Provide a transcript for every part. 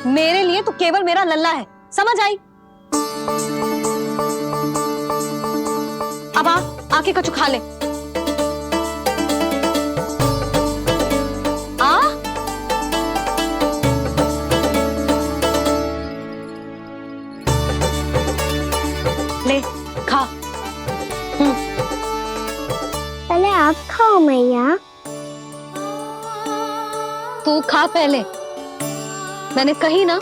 मेरे लिए तो केवल मेरा लल्ला है, समझ आई? अब आके कछु खा ले। ले खा। पहले आप खाओ मैया। तू खा पहले। मैंने कही ना,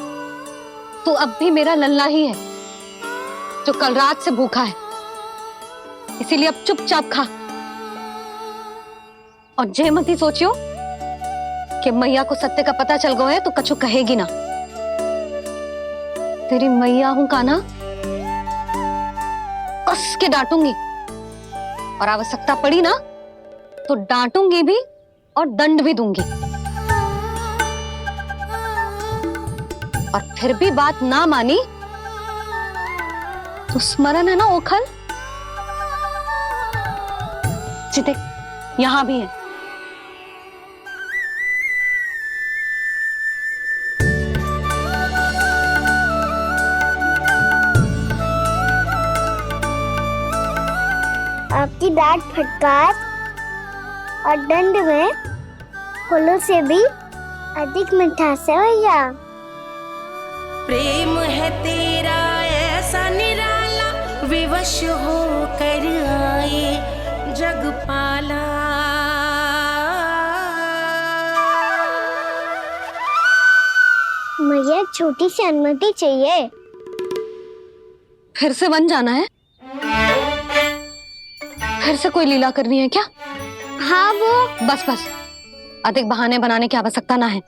तू अब भी मेरा लल्ला ही है जो कल रात से भूखा है, इसीलिए अब चुपचाप खा। और जे मती सोचियो कि मैया को सत्य का पता चल गया है तो कछु कहेगी ना। तेरी मैया हूं काना, कस के डांटूंगी, और आवश्यकता पड़ी ना तो डांटूंगी भी और दंड भी दूंगी। और फिर भी बात ना मानी तो स्मरण है ना ओखल, देख यहां भी है। आपकी डांट फटकार और दंड में फूलों से भी अधिक मिठास है भैया। प्रेम है तेरा ऐसा निराला, विवश हो कर आए जगपाला। मुझे छोटी सी अनुमति चाहिए। फिर से वन जाना है? फिर से कोई लीला करनी है क्या? हाँ वो। बस बस, अधिक बहाने बनाने की आवश्यकता ना है।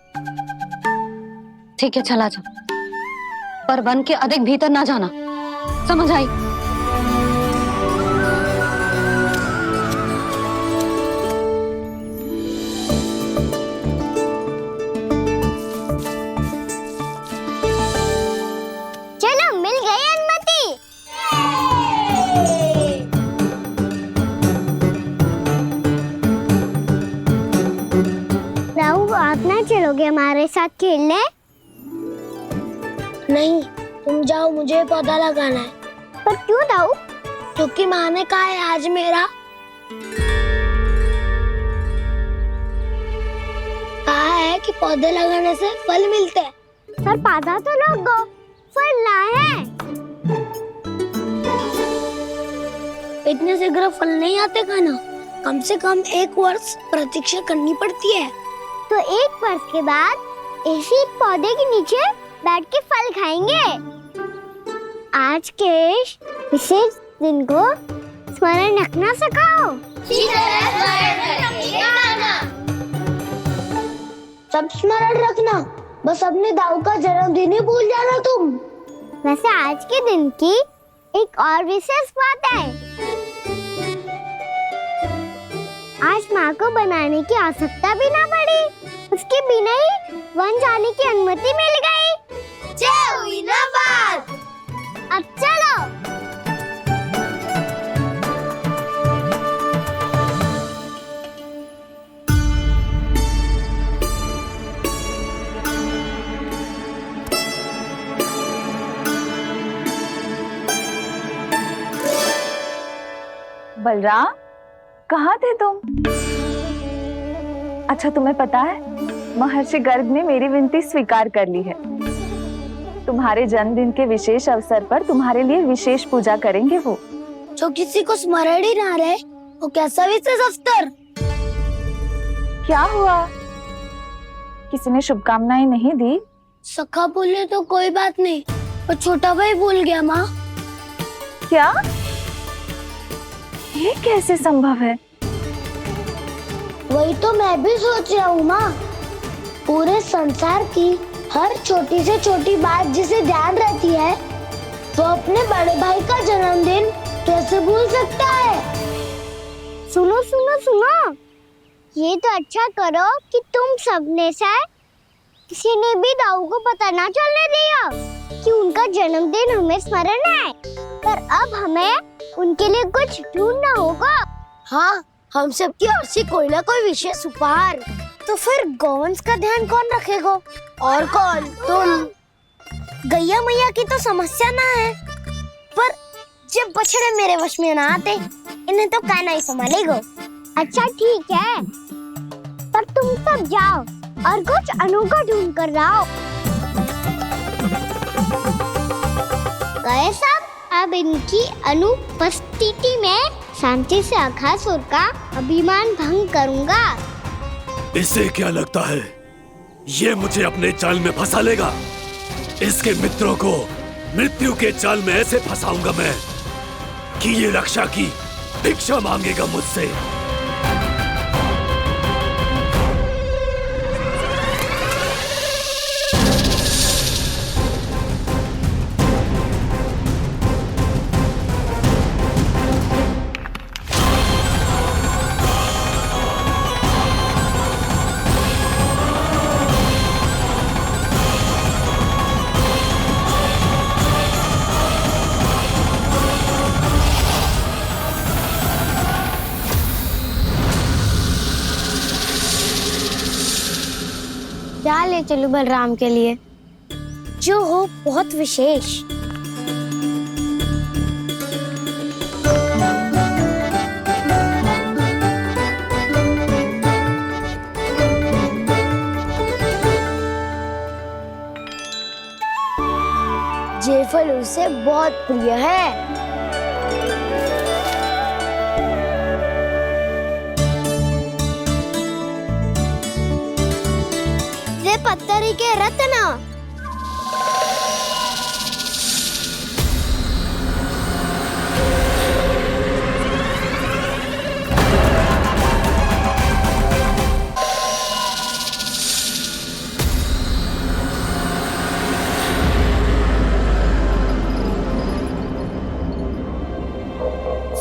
ठीक है चला जा, पर वन के अधिक भीतर ना जाना, समझ आई? चलो मिल गई अनुमति। राहु आप ना चलोगे हमारे साथ खेलने? नहीं, तुम जाओ, मुझे पौधा लगाना है। पर क्यों राहु? क्योंकि माँ ने कहा है आज मेरा कहा है कि पौधे लगाने से फल मिलते हैं। पर पौधा तो लगो, फल ना है। इतने शीघ्र फल नहीं आते खाना, कम से कम 1 वर्ष प्रतीक्षा करनी पड़ती है। तो 1 वर्ष के बाद इसी पौधे के नीचे बैठ के फल खाएंगे। आज के विशेष दिन को स्मरण रखना सिखाओ। सब स्मरण रखना, बस अपने दाऊ का जन्मदिन ही भूल जाना तुम। वैसे आज के दिन की एक और विशेष बात है। आज माँ को बनाने की आवश्यकता भी ना पड़ी, उसके बिना ही वन जाने की अनुमति मिल गई। जय हुई ना बात। अब चलो। बलराम, कहाँ थे तुम? अच्छा तुम्हें पता है, महर्षि गर्ग ने मेरी विनती स्वीकार कर ली है। तुम्हारे जन्मदिन के विशेष अवसर पर तुम्हारे लिए विशेष पूजा करेंगे वो। जो किसी को स्मरण ही ना रहे, वो कैसा विशेष अवसर? क्या हुआ? किसी ने शुभकामनाएं नहीं दी? सखा बोले तो कोई बात नहीं, पर छोटा भाई भूल गया माँ। क्या? ये कैसे संभव है? वही तो मैं भी सोच रहा हूँ माँ। पूरे संसार की हर छोटी से छोटी बात जिसे ध्यान रहती है, वो अपने बड़े भाई का जन्मदिन कैसे भूल सकता है? सुनो सुनो सुनो, ये तो अच्छा करो कि तुम सबने से किसी ने भी दाऊ को पता ना चलने दिया कि उनका जन्मदिन हमें स्मरण है। पर अब हमें उनके लिए कुछ ढूंढना होगा। हाँ, हम सबकी ओर से कोई ना कोई विशेष उपहार। तो फिर गौंस का ध्यान कौन रखेगा? और कौन? तुम। गैया मैया की तो समस्या ना है, पर जब बछड़े मेरे वश में ना आते, इन्हें तो कान्हा ही संभालेगा। अच्छा ठीक है, पर तुम सब जाओ और कुछ अनोखा ढूंढ कर लाओ। गए सब, अब इनकी अनुपस्थिति में शांति से अघासुर का अभिमान भंग करूंगा। इसे क्या लगता है ये मुझे अपने जाल में फंसा लेगा? इसके मित्रों को मृत्यु के जाल में ऐसे फंसाऊंगा मैं कि ये रक्षा की भिक्षा मांगेगा मुझसे। क्या ले चलूं बलराम के लिए जो हो बहुत विशेष? ये फल उसे बहुत प्रिय है। पत्थरी के रत्न।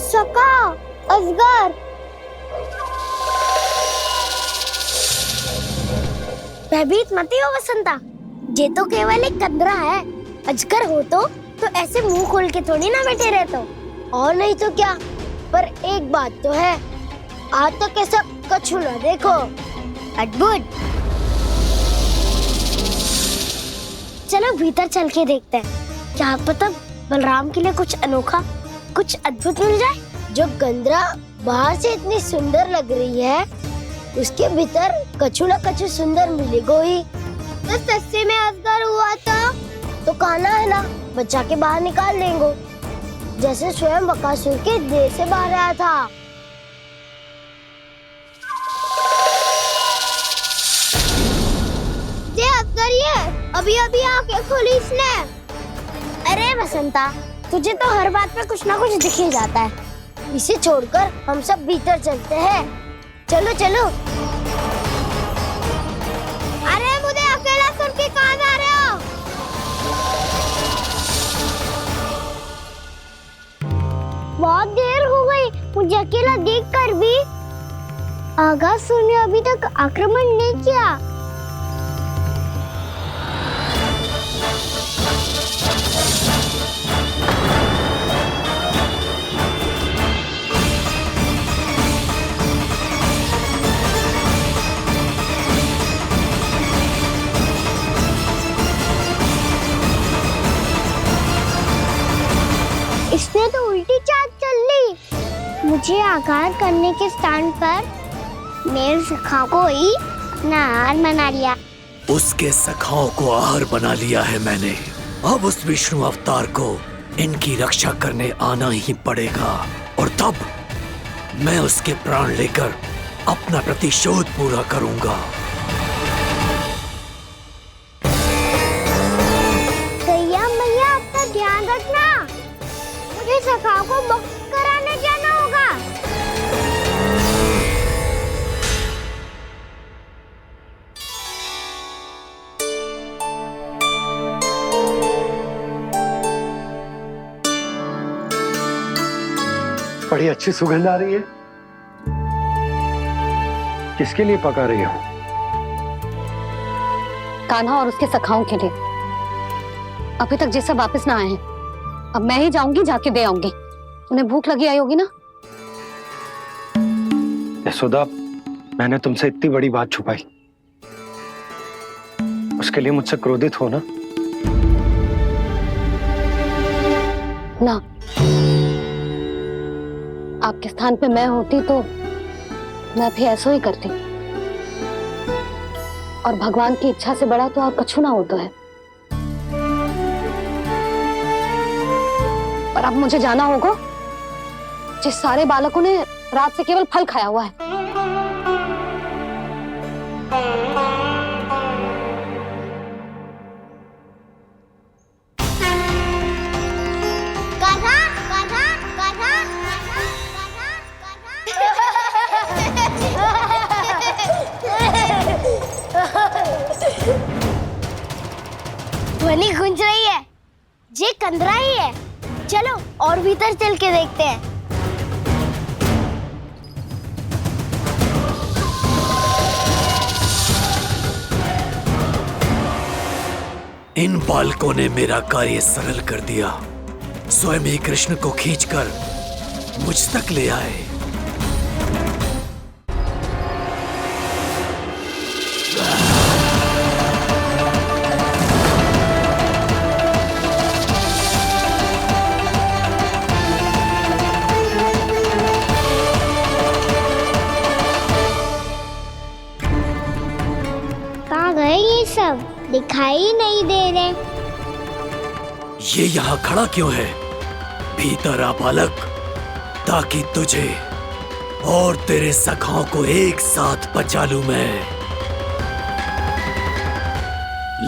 सका, अजगर। भयभीत मत हो वसंता, ये तो केवल एक कंदरा है। अजगर हो तो ऐसे मुंह खोल के थोड़ी ना बैठे रहते हो। और नहीं तो क्या, पर एक बात तो है, आज तक ऐसा कछु ना देखो। अद्भुत। चलो भीतर चल के देखते हैं, क्या पता बलराम के लिए कुछ अनोखा, कुछ अद्भुत मिल जाए। जो गंदरा बाहर से इतनी सुंदर लग रही है, उसके भीतर कछु न कछु सुंदर मिलेगा ही। तो सस्ते में अजगर हुआ तो कान्हा है ना, बच्चा के बाहर निकाल देंगे, जैसे स्वयं बकासुर के देह से बाहर आया था। ये अजगर ये अभी अभी आंखें खोली इसने। अरे वसंता, तुझे तो हर बात पे कुछ ना कुछ दिख ही जाता है। इसे छोड़कर हम सब भीतर चलते हैं। चलो चलो। अरे मुझे अकेला सुन के कहाँ जा रहे हो? बहुत देर हो गई मुझे अकेला देखकर भी। अघासुर ने अभी तक आक्रमण नहीं किया। इसने तो उल्टी चाल चल ली। मुझे आघात करने के स्थान पर मेरे सखा को ही अपना आहार बना लिया। उसके सखाओं को आहार बना लिया है मैंने। अब उस विष्णु अवतार को इनकी रक्षा करने आना ही पड़ेगा, और तब मैं उसके प्राण लेकर अपना प्रतिशोध पूरा करूंगा। गैया मैया, अपना ध्यान रखना। मुझे सखा को मुक्त कराने जाना होगा। बड़ी अच्छी सुगंध आ रही है। किसके लिए पका रही हो? कान्हा और उसके सखाओं के लिए। अभी तक जैसा वापस ना आए हैं, अब मैं ही जाऊंगी, जाके दे आऊंगी। उन्हें भूख लगी आई होगी ना। यशोदा, मैंने तुमसे इतनी बड़ी बात छुपाई, उसके लिए मुझसे क्रोधित हो ना? ना, आपके स्थान पे मैं होती तो मैं भी ऐसा ही करती। और भगवान की इच्छा से बड़ा तो और कछु ना होता है। पर अब मुझे जाना होगा। जिस सारे बालकों ने रात से केवल फल खाया हुआ है। गाधा, गाधा, गाधा, ध्वनि गूंज रही है। ये कंदरा ही है। चलो और भीतर चल के देखते हैं। इन बालकों ने मेरा कार्य सरल कर दिया। स्वयं ही कृष्ण को खींचकर मुझ तक ले आए। कहाँ गए ये सब? दिखाई नहीं दे रहे। ये यहाँ खड़ा क्यों है? भीतर आ बालक, ताकि तुझे और तेरे सखाओं को एक साथ बचा लूं मैं।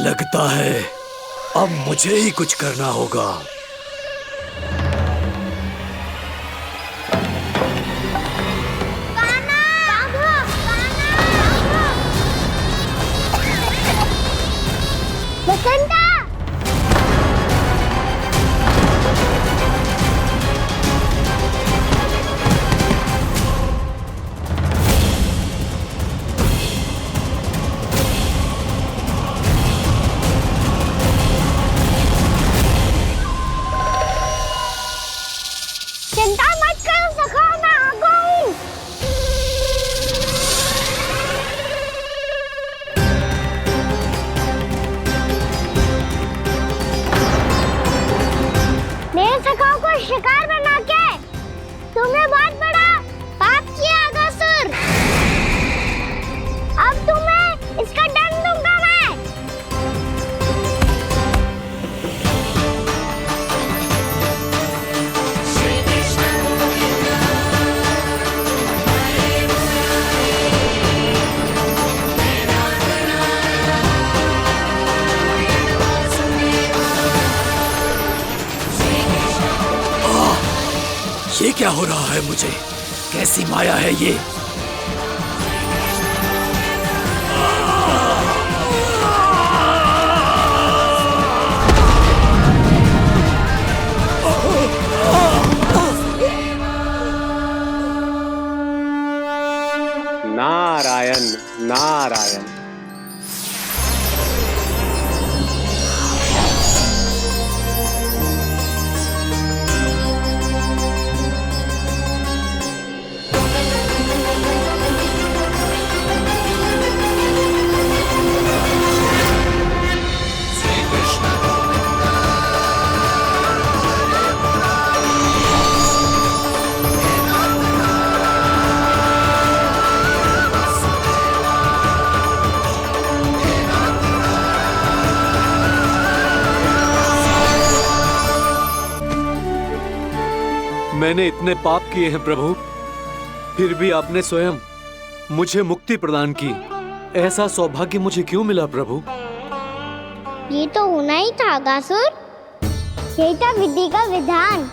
लगता है अब मुझे ही कुछ करना होगा। बसंता! चिंता मत करो सखा, मैं आ गई। मेरे सखाओं को शिकार बना के तुमने बहुत बड़ा पाप किया अगासुर। अब तुम्हें इसका दंड दूंगा मैं। ये क्या हो रहा है मुझे? कैसी माया है ये? नारायण नारायण। मैंने इतने पाप किए हैं प्रभु, फिर भी आपने स्वयं मुझे मुक्ति प्रदान की। ऐसा सौभाग्य मुझे क्यों मिला प्रभु? ये तो होना ही था अगासुर। यही था विधि का विधान।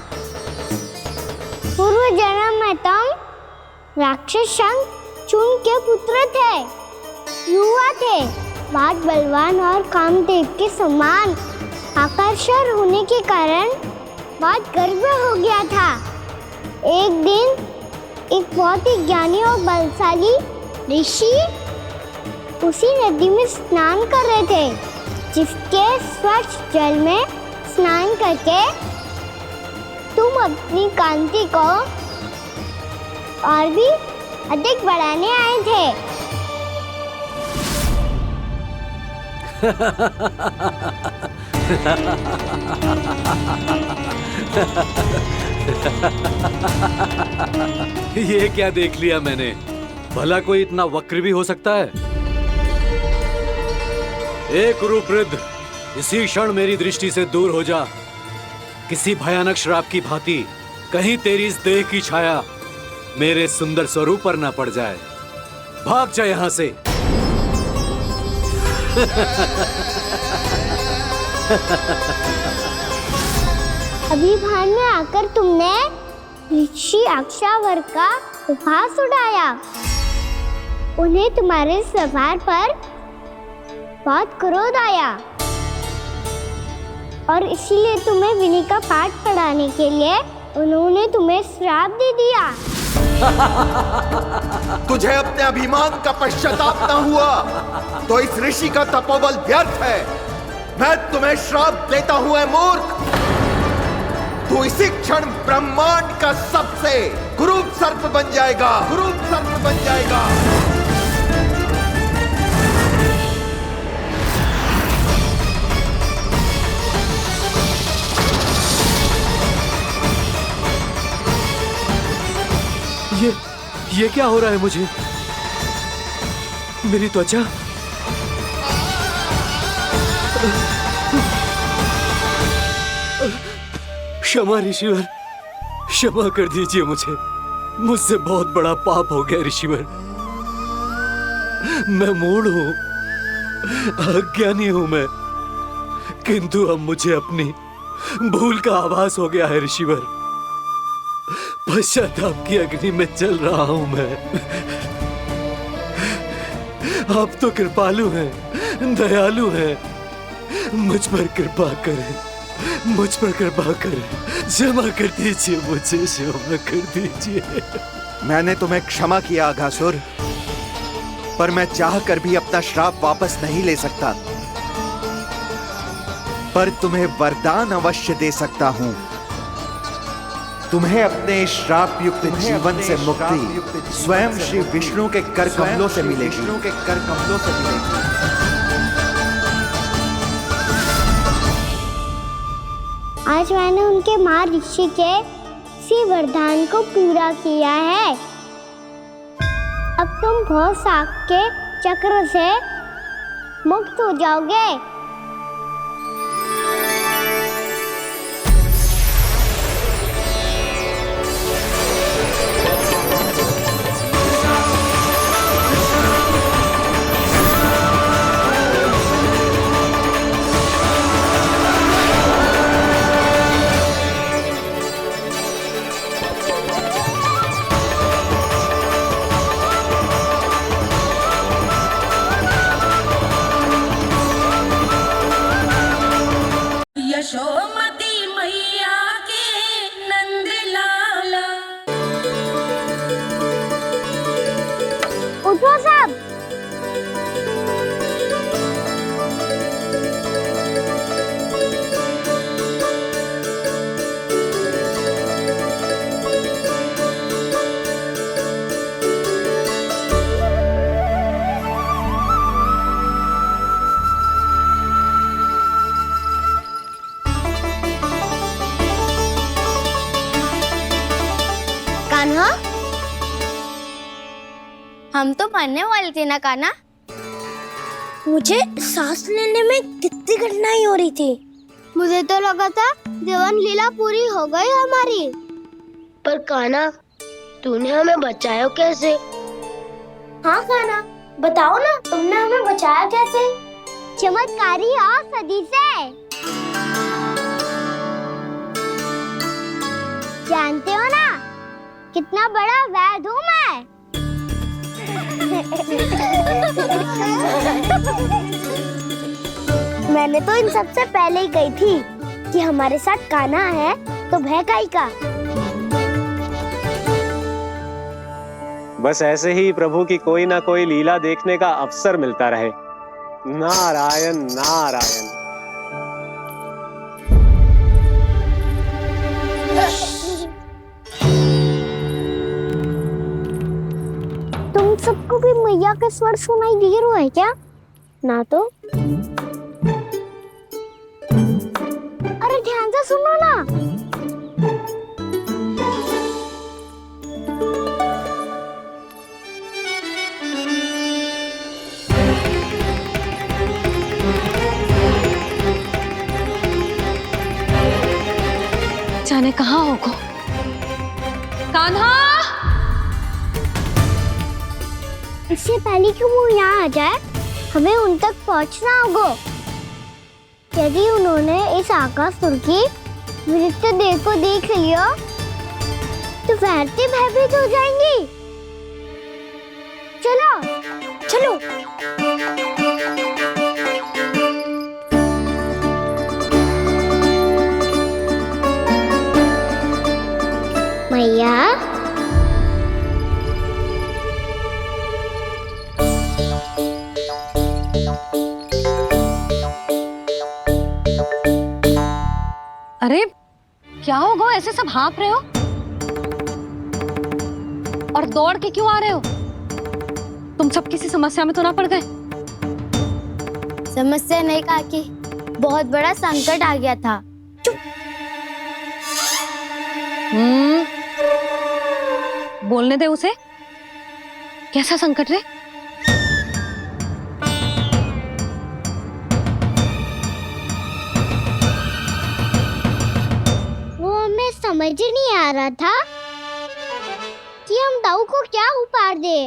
पूर्व जन्म में तुम राक्षस शंखचूड़ के पुत्र थे। युवा थे, बहुत बलवान और कामदेव के समान। आकर्षण होने के कारण बहुत गर्व हो गया था। एक दिन एक बहुत ही ज्ञानी और बलशाली ऋषि उसी नदी में स्नान कर रहे थे, जिसके स्वच्छ जल में स्नान करके तुम अपनी कांति को और भी अधिक बढ़ाने आए थे। ये क्या देख लिया मैंने? भला कोई इतना वक्र भी हो सकता है? ए कुरुवृद्ध, इसी क्षण मेरी दृष्टि से दूर हो जा। किसी भयानक श्राप की भांति कहीं तेरी इस देह की छाया मेरे सुंदर स्वरूप पर ना पड़ जाए। भाग जा यहां से। अभी भान में आकर तुमने ऋषि अक्षावर का उपहास उड़ाया। उन्हें तुम्हारे सवार पर बहुत क्रोध आया और इसीलिए तुम्हें विनी का पाठ पढ़ाने के लिए उन्होंने तुम्हें श्राप दे दिया। तुझे अपने अभिमान का पश्चाताप न हुआ तो इस ऋषि का तपोबल व्यर्थ है। मैं तुम्हें श्राप देता हूं ऐ मूर्ख। तू इसी क्षण ब्रह्मांड का सबसे कुरूप सर्प बन जाएगा, कुरूप सर्प बन जाएगा। ये क्या हो रहा है मुझे? मेरी त्वचा क्षमा ऋषिवर, क्षमा कर दीजिए मुझे। मुझसे बहुत बड़ा पाप हो गया ऋषिवर। मैं मूढ़ हूं, अज्ञानी हूं मैं, किंतु अब मुझे अपनी भूल का आभास हो गया है ऋषिवर। पश्चाताप की अग्नि में जल रहा हूं मैं। आप तो कृपालु हैं, दयालु हैं, मुझ पर कृपा करें, मुझ पर कृपा करें। क्षमा कर दीजिए मुझे, क्षमा कर दीजिए। मैंने तुम्हें क्षमा किया अघासुर, पर मैं चाहकर भी अपना श्राप वापस नहीं ले सकता। पर तुम्हें वरदान अवश्य दे सकता हूं। तुम्हें अपने श्राप युक्त जीवन से मुक्ति स्वयं श्री विष्णु के कर कमलों से मिलेगी, विष्णु के कर कमलों से मिलेगी। आज मैंने उनके मां ऋषि के इसी वरदान को पूरा किया है। अब तुम भव साग के चक्र से मुक्त हो जाओगे। यशोमती मैया के नंद लाला। उठो सब। कान्हा, हम तो मरने वाले थे ना कान्हा। मुझे सांस लेने में कितनी कठिनाई हो रही थी। मुझे तो लगा था जीवन लीला पूरी हो गई हमारी। पर कान्हा, तूने हमें बचाया कैसे? हाँ कान्हा, बताओ ना, तुमने हमें बचाया कैसे? चमत्कारी औषधि से। जानते हो ना कितना बड़ा वैद्य हूँ मैं। मैंने तो इन सबसे पहले ही कही थी कि हमारे साथ कान्हा है तो भय काई का। बस ऐसे ही प्रभु की कोई ना कोई लीला देखने का अवसर मिलता रहे। नारायण नारायण। तुम सबको भी मैया का स्वर सुनाई दे रहा है क्या? ना तो। अरे ध्यान से सुनो ना। तुमने कहाँ होगो? कान्हा! इससे पहले कि वो यहाँ आ जाए, हमें उन तक पहुँचना होगा। यदि उन्होंने इस आकासुर की नृत्य देह को देख लिया, तो वैसे भयभीत हो जाएंगी। चलो, चलो। मैया, अरे क्या होगा? ऐसे सब हाँफ रहे हो और दौड़ के क्यों आ रहे हो? तुम सब किसी समस्या में तो ना पड़ गए? समस्या नहीं काकी, बहुत बड़ा संकट आ गया था। बोलने दे उसे। कैसा संकट रे? वो हमें समझ ही नहीं आ रहा था कि हम दाऊ को क्या उपहार दे।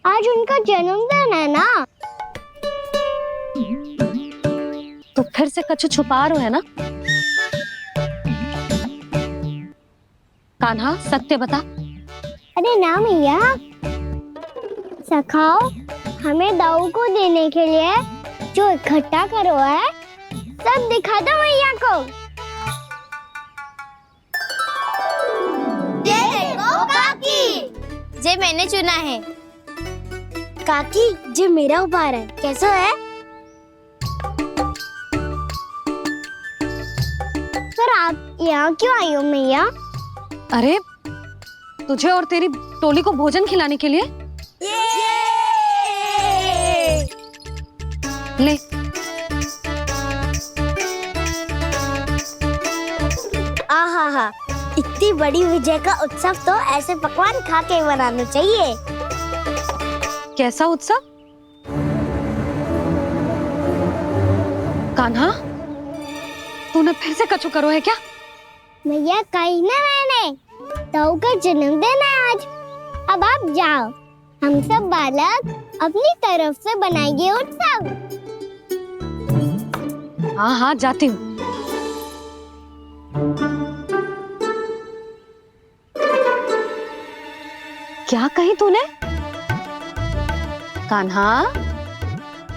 आज उनका जन्मदिन है ना, तो फिर से कछु छुपा रहे हो है ना? कान्हा सत्य बता। अरे ना मैया, सखाओ हमें दाऊ को देने के लिए जो इकट्ठा करो है, सब दिखा दो मैया को। ये देखो काकी, जे मैंने चुना है। काकी, जे मेरा उपहार है, कैसा है? पर आप यहाँ क्यों आई हो मैया? अरे तुझे और तेरी टोली को भोजन खिलाने के लिए। ले। आहा, इतनी बड़ी विजय का उत्सव तो ऐसे पकवान खा के मनाना चाहिए। कैसा उत्सव? कान्हा, तूने फिर से कछु करो है क्या? मैया कही ना मैंने, दाऊ का जन्मदिन है आज। अब आप जाओ, हम सब बालक अपनी तरफ से बनाएंगे उत्सव। हाँ हाँ जाती हूँ। क्या कही तूने? कान्हा,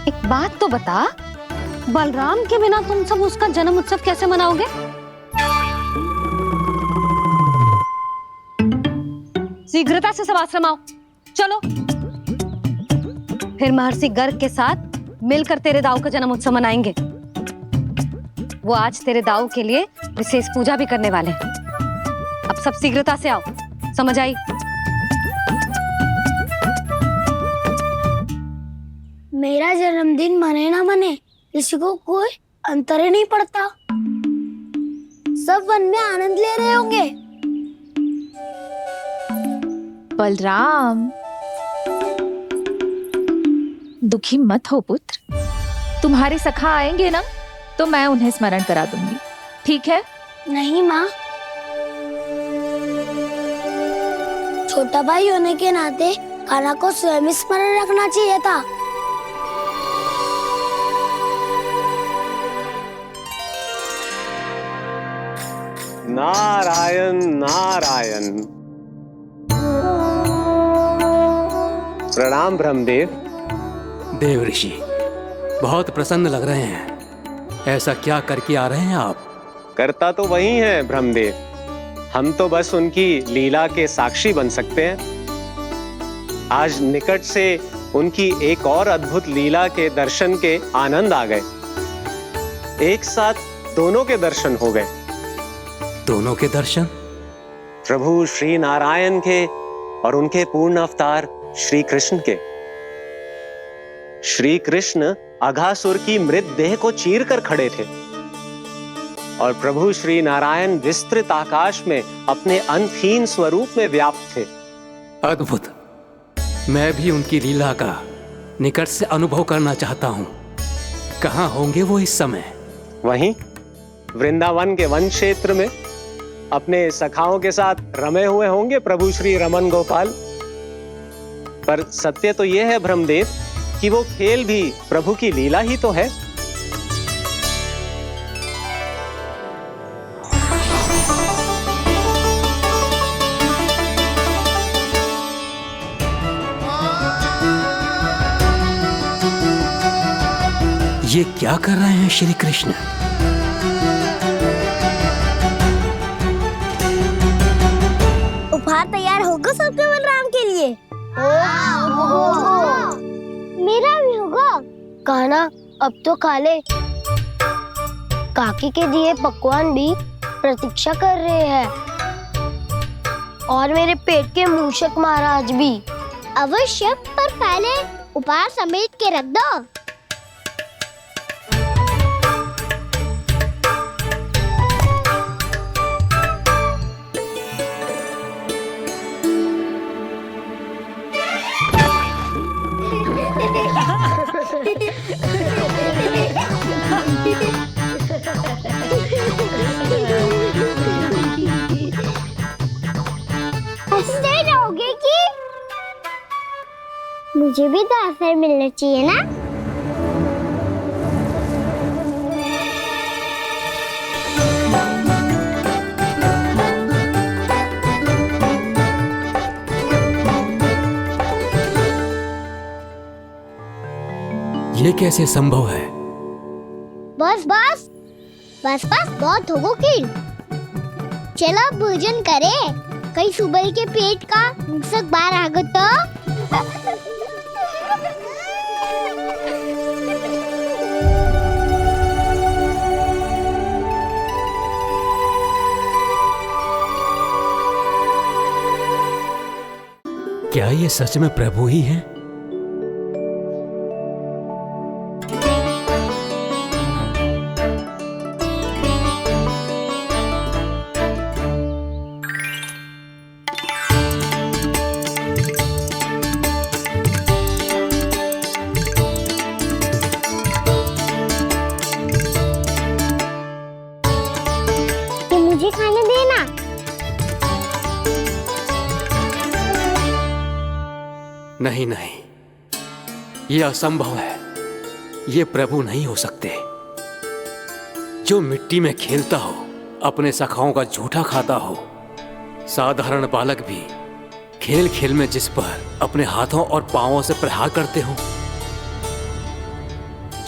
एक बात तो बता, बलराम के बिना तुम सब उसका जन्म उत्सव कैसे मनाओगे? शीघ्रता से सब आश्रम आओ, चलो। फिर महर्षि गर्ग के साथ मिलकर तेरे दाऊ का जन्म उत्सव मनाएंगे। वो आज तेरे दाऊ के लिए विशेष पूजा भी करने वाले हैं। अब सब शीघ्रता से आओ, समझ आई? मेरा जन्मदिन मने ना मने, किसी को कोई अंतर ही नहीं पड़ता। सब वन में आनंद ले रहे होंगे। बलराम, दुखी मत हो पुत्र। तुम्हारे सखा आएंगे ना, तो मैं उन्हें स्मरण करा दूंगी, ठीक है? नहीं माँ, छोटा भाई होने के नाते कान्हा को स्वयं स्मरण रखना चाहिए था। नारायण नारायण। प्रणाम ब्रह्मदेव। देव ऋषि, बहुत प्रसन्न लग रहे हैं। ऐसा क्या करके आ रहे हैं आप? करता तो वही है ब्रह्मदेव, हम तो बस उनकी लीला के साक्षी बन सकते हैं। आज निकट से उनकी एक और अद्भुत लीला के दर्शन के आनंद आ गए। एक साथ दोनों के दर्शन हो गए। दोनों के दर्शन? प्रभु श्री नारायण के और उनके पूर्ण अवतार श्री कृष्ण के। श्री कृष्ण अघासुर की मृत देह को चीर कर खड़े थे और प्रभु श्री नारायण विस्तृत आकाश में अपने अंतहीन स्वरूप में व्याप्त थे। अद्भुत। मैं भी उनकी लीला का निकट से अनुभव करना चाहता हूँ। कहाँ होंगे वो इस समय? वहीं वृंदावन के वन क्षेत्र में अपने सखाओं के साथ रमे हुए होंगे प्रभु श्री रमन गोपाल। पर सत्य तो यह है ब्रह्मदेव कि वो खेल भी प्रभु की लीला ही तो है। ये क्या कर रहे हैं श्री कृष्ण? उपहार तैयार होगा सबके बलराम के लिए? मेरा भी होगा। कहना अब तो खा ले। काकी के दिए पकवान भी प्रतीक्षा कर रहे हैं और मेरे पेट के मूषक महाराज भी। अवश्य, पर पहले उपहार समेट के रख दो। हंसते रहोगे कि? मुझे भी तो अवसर मिलना चाहिए ना। ये कैसे संभव है? बस बस बस बस बहुत होगो कि। चलो अब भोजन करे, कहीं सुबह के पेट का मूषक बाहर आ गया तो। क्या ये सच में प्रभु ही हैं? मुझे खाने देना। नहीं नहीं, ये असंभव है। ये प्रभु नहीं हो सकते। जो मिट्टी में खेलता हो, अपने सखाओं का झूठा खाता हो, साधारण बालक भी खेल खेल में जिस पर अपने हाथों और पांवों से प्रहार करते हो,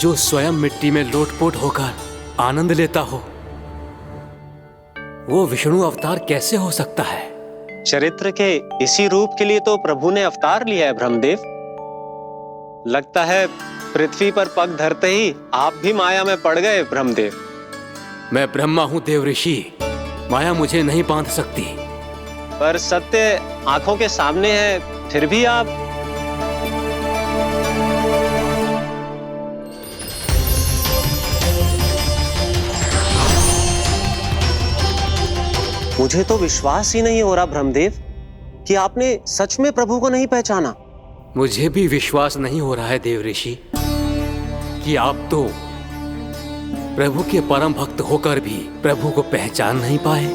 जो स्वयं मिट्टी में लोटपोट होकर आनंद लेता हो, वो विष्णु अवतार कैसे हो सकता है? चरित्र के इसी रूप के लिए तो प्रभु ने अवतार लिया है ब्रह्मदेव। लगता है पृथ्वी पर पग धरते ही आप भी माया में पड़ गए ब्रह्मदेव। मैं ब्रह्मा हूं देव ऋषि, माया मुझे नहीं बांध सकती। पर सत्य आंखों के सामने है, फिर भी आप। मुझे तो विश्वास ही नहीं हो रहा ब्रह्मदेव कि आपने सच में प्रभु को नहीं पहचाना। मुझे भी विश्वास नहीं हो रहा है देव ऋषि कि आप तो प्रभु के परम भक्त होकर भी प्रभु को पहचान नहीं पाए।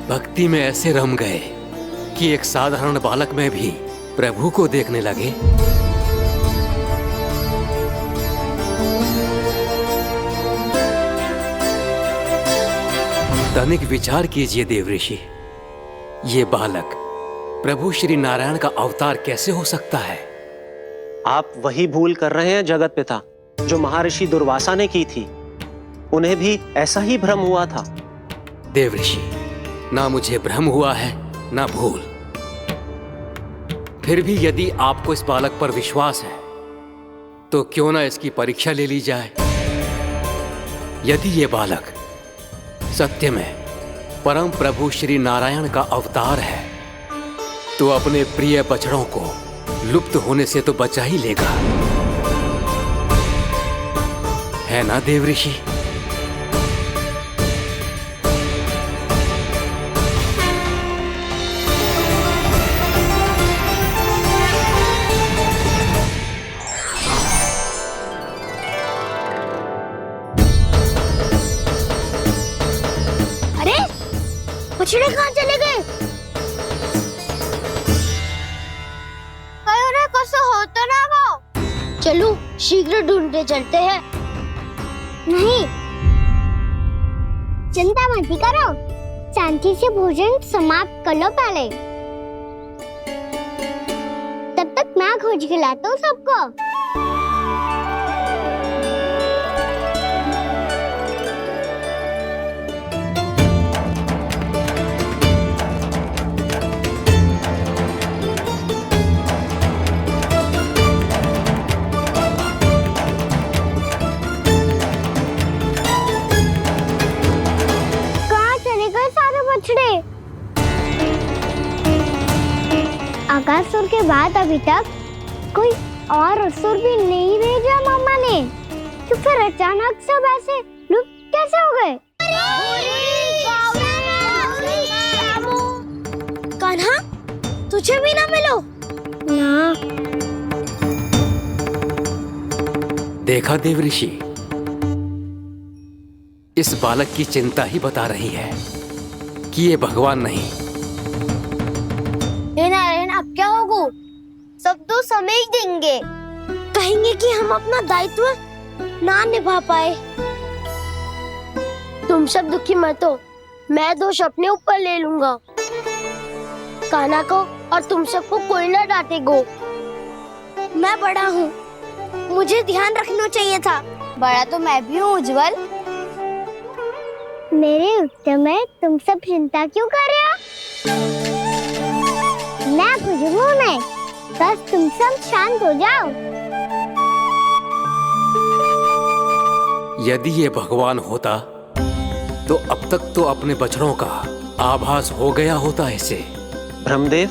भक्ति में ऐसे रम गए कि एक साधारण बालक में भी प्रभु को देखने लगे। तनिक विचार कीजिए देव ऋषि, ये बालक प्रभु श्री नारायण का अवतार कैसे हो सकता है? आप वही भूल कर रहे हैं जगत पिता जो महर्षि दुर्वासा ने की थी। उन्हें भी ऐसा ही भ्रम हुआ था। देव ऋषि, ना मुझे भ्रम हुआ है ना भूल। फिर भी यदि आपको इस बालक पर विश्वास है तो क्यों ना इसकी परीक्षा ले ली जाए। यदि ये बालक सत्य में परम प्रभु श्री नारायण का अवतार है तो अपने प्रिय बछड़ों को लुप्त होने से तो बचा ही लेगा, है ना देव ऋषि? बछड़े कहाँ चले गए? कैसे होता ना वो? चलो शीघ्र ढूंढते चलते हैं। नहीं, चिंता मत करो, शांति से भोजन समाप्त कर लो पहले। तब तक मैं खोज के लाता हूँ सबको। आकासुर के बाद अभी तक कोई और असुर भी नहीं भेजा मम्मा ने, तो फिर अचानक सब ऐसे लुप्त कैसे हो गए? कान्हा, तुझे भी ना मिलो ना। देखा देव ऋषि, इस बालक की चिंता ही बता रही है कि ये भगवान नहीं। नारायण, अब क्या होगा? सब तो समझ देंगे, कहेंगे कि हम अपना दायित्व ना निभा पाए। तुम सब दुखी मत हो, मैं दोष अपने ऊपर ले लूंगा। कान्हा को और तुम सबको कोई ना डांटेगा। मैं बड़ा हूँ, मुझे ध्यान रखना चाहिए था। बड़ा तो मैं भी हूँ उज्जवल। मेरे उत्तर में तुम सब चिंता क्यों कर रहे हो? मैं कुछ नहीं, बस तुम सब शांत हो जाओ। यदि ये भगवान होता तो अब तक तो अपने बछड़ों का आभास हो गया होता इसे। ब्रह्मदेव,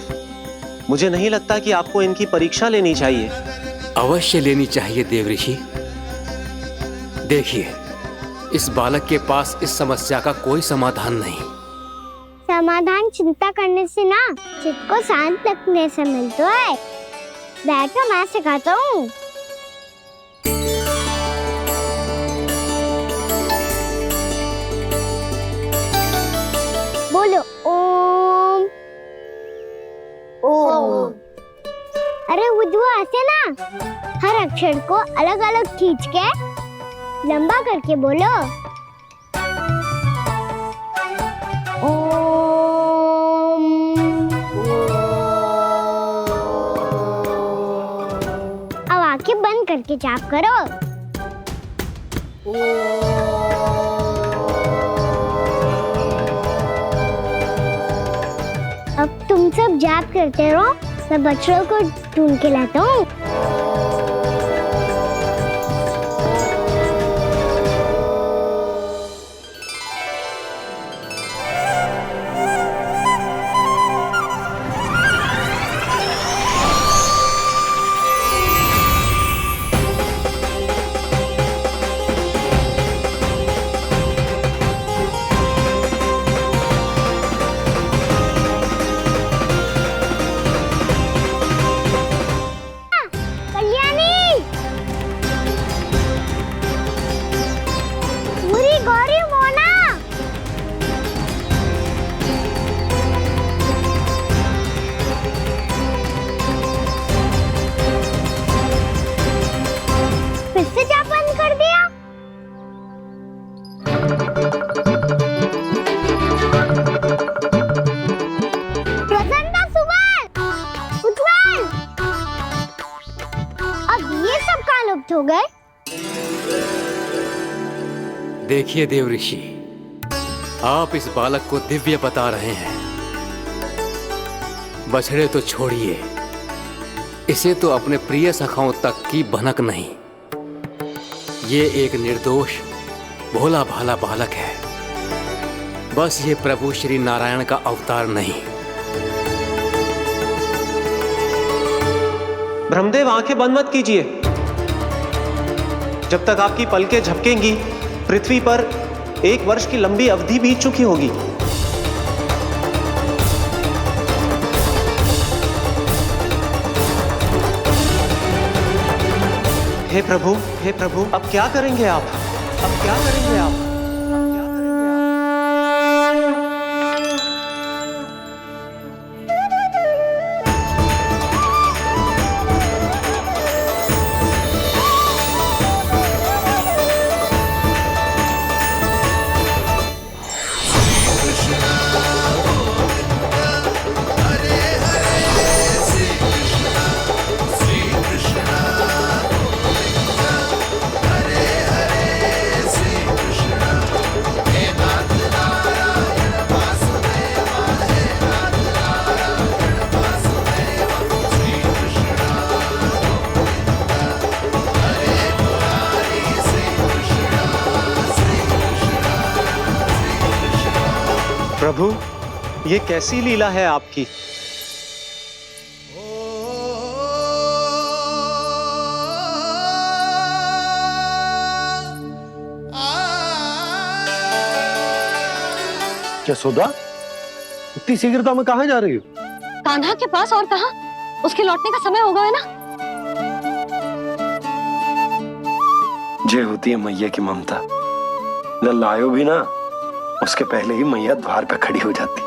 मुझे नहीं लगता कि आपको इनकी परीक्षा लेनी चाहिए। अवश्य लेनी चाहिए देव ऋषि। देखिए, इस बालक के पास इस समस्या का कोई समाधान नहीं। समाधान चिंता करने से ना, चित्त को शांत रखने से मिलता है। बैठो, मैं सिखाता हूँ। बोलो ओम। ओम। अरे उज्जवा, ऐसे ना हर अक्षर को अलग अलग खींच के लंबा करके बोलो। अब आंखें बंद करके जाप करो। अब तुम सब जाप करते रहो, मैं बच्चों को ढूंढ के लाता हूँ। हो गए। देखिए देव ऋषि, आप इस बालक को दिव्य बता रहे हैं। बछड़े तो छोड़िए, इसे तो अपने प्रिय सखाओं तक की भनक नहीं। ये एक निर्दोष भोला भाला बालक है, बस ये प्रभु श्री नारायण का अवतार नहीं। ब्रह्मदेव, आंखें बंद मत कीजिए। जब तक आपकी पलकें झपकेंगी, पृथ्वी पर 1 वर्ष की लंबी अवधि बीत चुकी होगी। हे प्रभु, अब क्या करेंगे आप? अब क्या करेंगे आप? प्रभु, ये कैसी लीला है आपकी? यशोदा, इतनी शीघ्रता में कहाँ जा रही हो? कान्हा के पास, और कहाँ? उसके लौटने का समय हो गया है ना। ये होती है मैया की ममता। जब लायो भी ना, उसके पहले ही मैया द्वार पे खड़ी हो जाती।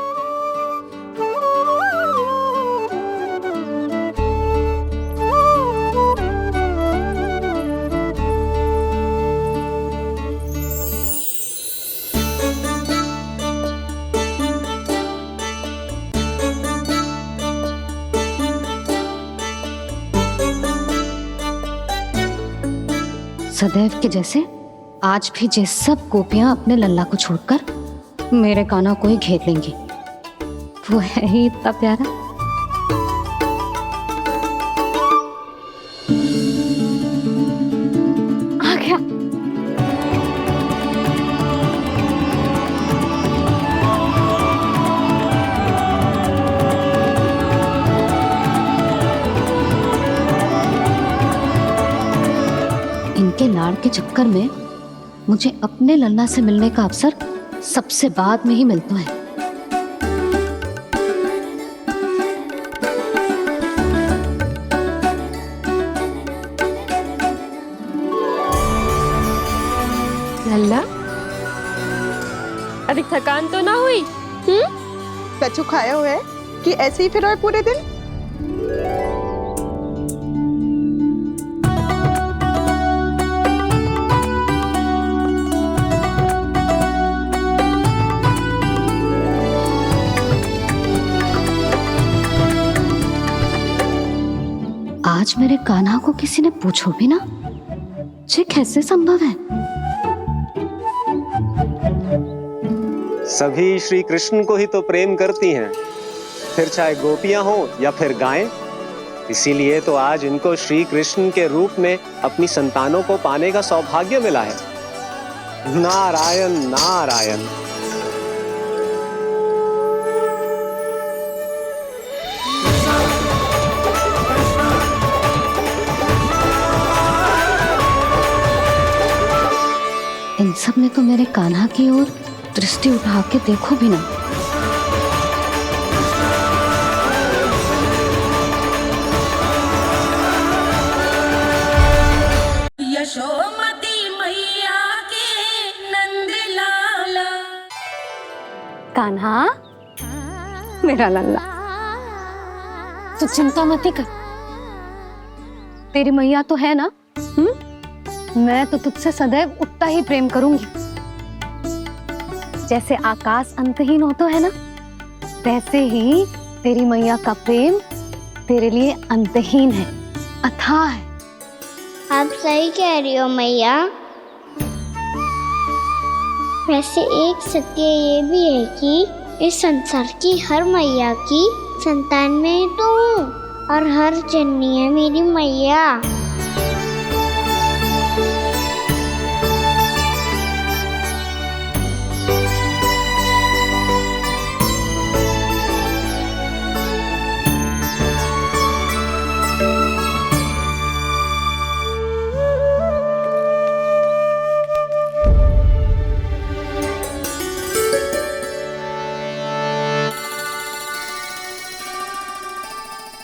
सदैव के जैसे आज भी जे सब गोपियां अपने लल्ला को छोड़कर मेरे कान्हा को ही घेर लेंगी। वो है ही इतना प्यारा। आ गया। इनके लाड़ के चक्कर में मुझे अपने लल्ला से मिलने का अवसर सबसे बाद में ही मिलता है। लल्ला, अधिक थकान तो ना हुई? कछु खाया हुआ है कि ऐसे ही फिर रहे पूरे दिन? आज मेरे कान्हा को किसी ने पूछो भी ना, ये कैसे संभव है? सभी श्री कृष्ण को ही तो प्रेम करती हैं, फिर चाहे गोपियां हो या फिर गायें। इसीलिए तो आज इनको श्री कृष्ण के रूप में अपनी संतानों को पाने का सौभाग्य मिला है। नारायण नारायण। इन सब ने तो मेरे कान्हा की ओर दृष्टि उठा के देखो भी ना। यशोमती मैया के नंद लाला। कान्हा, मेरा लल्ला, तू चिंता मत कर। तेरी मैया तो है ना। मैं तो तुझसे सदैव उतना ही प्रेम करूंगी। जैसे आकाश अंतहीन होता है ना, वैसे ही तेरी मैया का प्रेम तेरे लिए अंतहीन है, अथाह है। आप सही कह रही हो मैया। वैसे एक सत्य ये भी है कि इस संसार की हर मैया की संतान में तो हूँ, और हर जननी है मेरी मैया।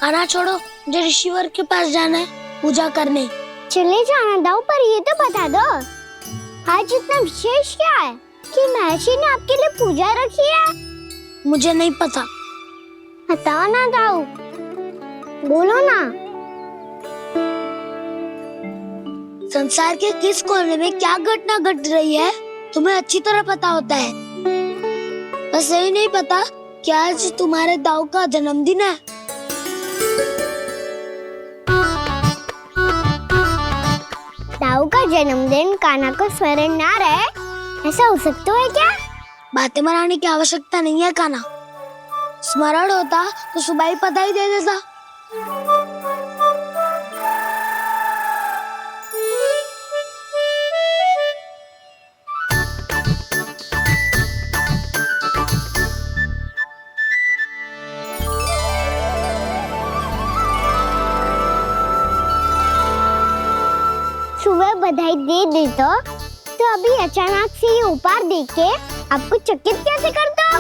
आना छोड़ो, मुझे ऋषिवर के पास जाना है पूजा करने। चले जाना दाऊ, पर ये तो बता दो आज इतना विशेष क्या है कि महर्षि ने आपके लिए पूजा रखी है? मुझे नहीं पता। बताओ ना दाऊ, बोलो ना। संसार के किस कोने में क्या घटना घट रही है तुम्हें अच्छी तरह पता होता है। बस यही नहीं पता कि आज तुम्हारे दाऊ का जन्मदिन है। दाऊ का जन्मदिन कान्हा को स्मरण ना रहे, ऐसा हो सकता है क्या? बातें बनाने की आवश्यकता नहीं है कान्हा। स्मरण होता तो सुबह ही पता ही दे देता। दी तो अभी अचानक से ये उपहार देख के आपको चकित कैसे कर दो?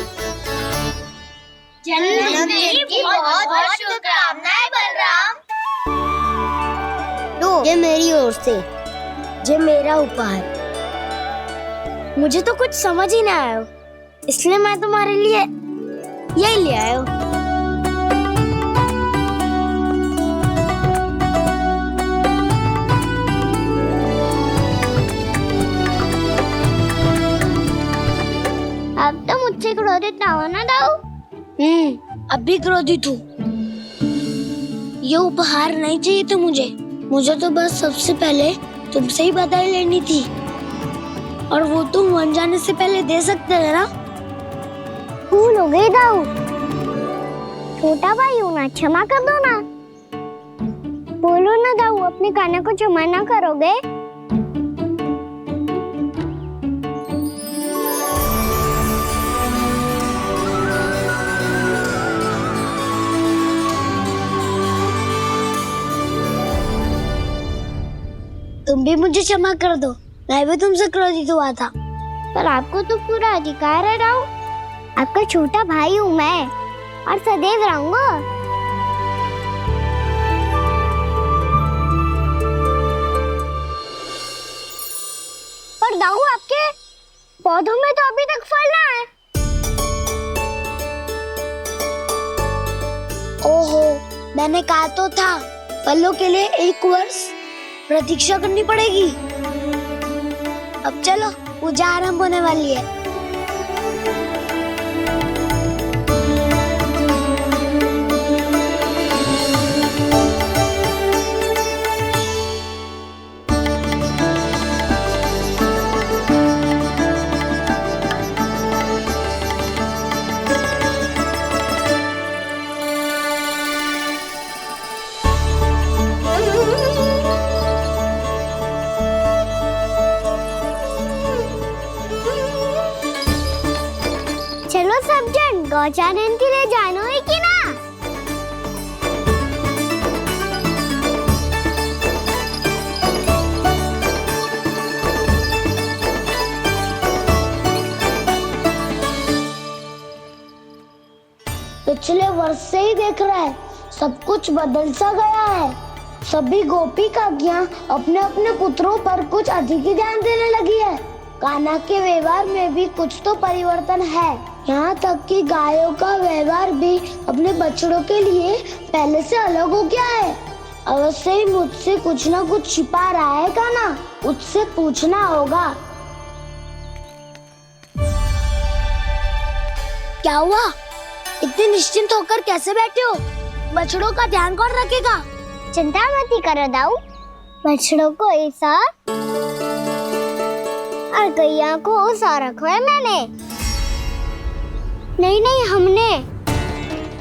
जन्मदिन की बहुत-बहुत शुभकामनाएं बलराम। लो, ये मेरी ओर से, ये मेरा उपहार। मुझे तो कुछ समझ ही ना आया, इसलिए मैं तुम्हारे लिए यही ले आया हूँ। अब तो मुझसे क्रोधित ना हो ना दाऊ। अब भी क्रोधित हूँ। ये उपहार नहीं चाहिए थे मुझे तो बस सबसे पहले तुमसे ही बधाई लेनी थी, और वो तुम बन जाने से पहले दे सकते थे ना। भूल हो गई दाऊ। छोटा भाई हूँ ना, क्षमा कर दो ना। बोलो ना दाऊ, अपने कान्हा को क्षमा ना करोगे? तुम भी मुझे क्षमा कर दो, मैं भी तुमसे क्रोधित हुआ था। पर आपको तो पूरा अधिकार है दाऊ। आपका छोटा भाई हूँ मैं, और सदैव रहूंगा। पर दाऊ, आपके पौधों में तो अभी तक फल ना है। ओहो, मैंने कहा तो था, फलों के लिए 1 वर्ष प्रतीक्षा करनी पड़ेगी। अब चलो, पूजा आरंभ होने वाली है। चलो सब जन गौचारण के लिए जानो है कि ना? पिछले वर्ष से ही देख रहा है, सब कुछ बदल सा गया है। सभी गोपिकाज्ञा अपने अपने पुत्रों पर कुछ अधिक ही ध्यान देने लगी है। कान्हा के व्यवहार में भी कुछ तो परिवर्तन है। यहाँ तक कि गायों का व्यवहार भी अपने बछड़ों के लिए पहले से अलग हो गया है। अवश्य ही मुझसे कुछ ना कुछ छिपा रहा है कान्हा, उससे पूछना होगा। क्या हुआ? इतने निश्चिंत होकर कैसे बैठे हो? बछड़ों का ध्यान कौन रखेगा? चिंता मत करो दाऊ, बछड़ों को ऐसा और गैया को उसा रखा है मैंने। नहीं,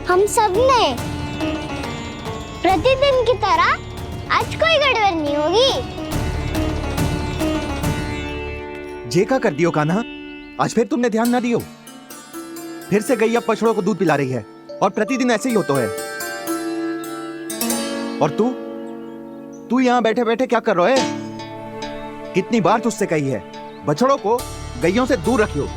हम सब ने प्रतिदिन की तरह आज कोई गड़बड़ नहीं होगी। जे का कर दियो कान्हा, आज फिर तुमने ध्यान ना दियो। फिर से गैया बछड़ों को दूध पिला रही है, और प्रतिदिन ऐसे ही होता है। और तू यहाँ बैठे बैठे क्या कर रहा है? कितनी बार तुझसे कही है, बछड़ों को गैयों से दूर रखियो।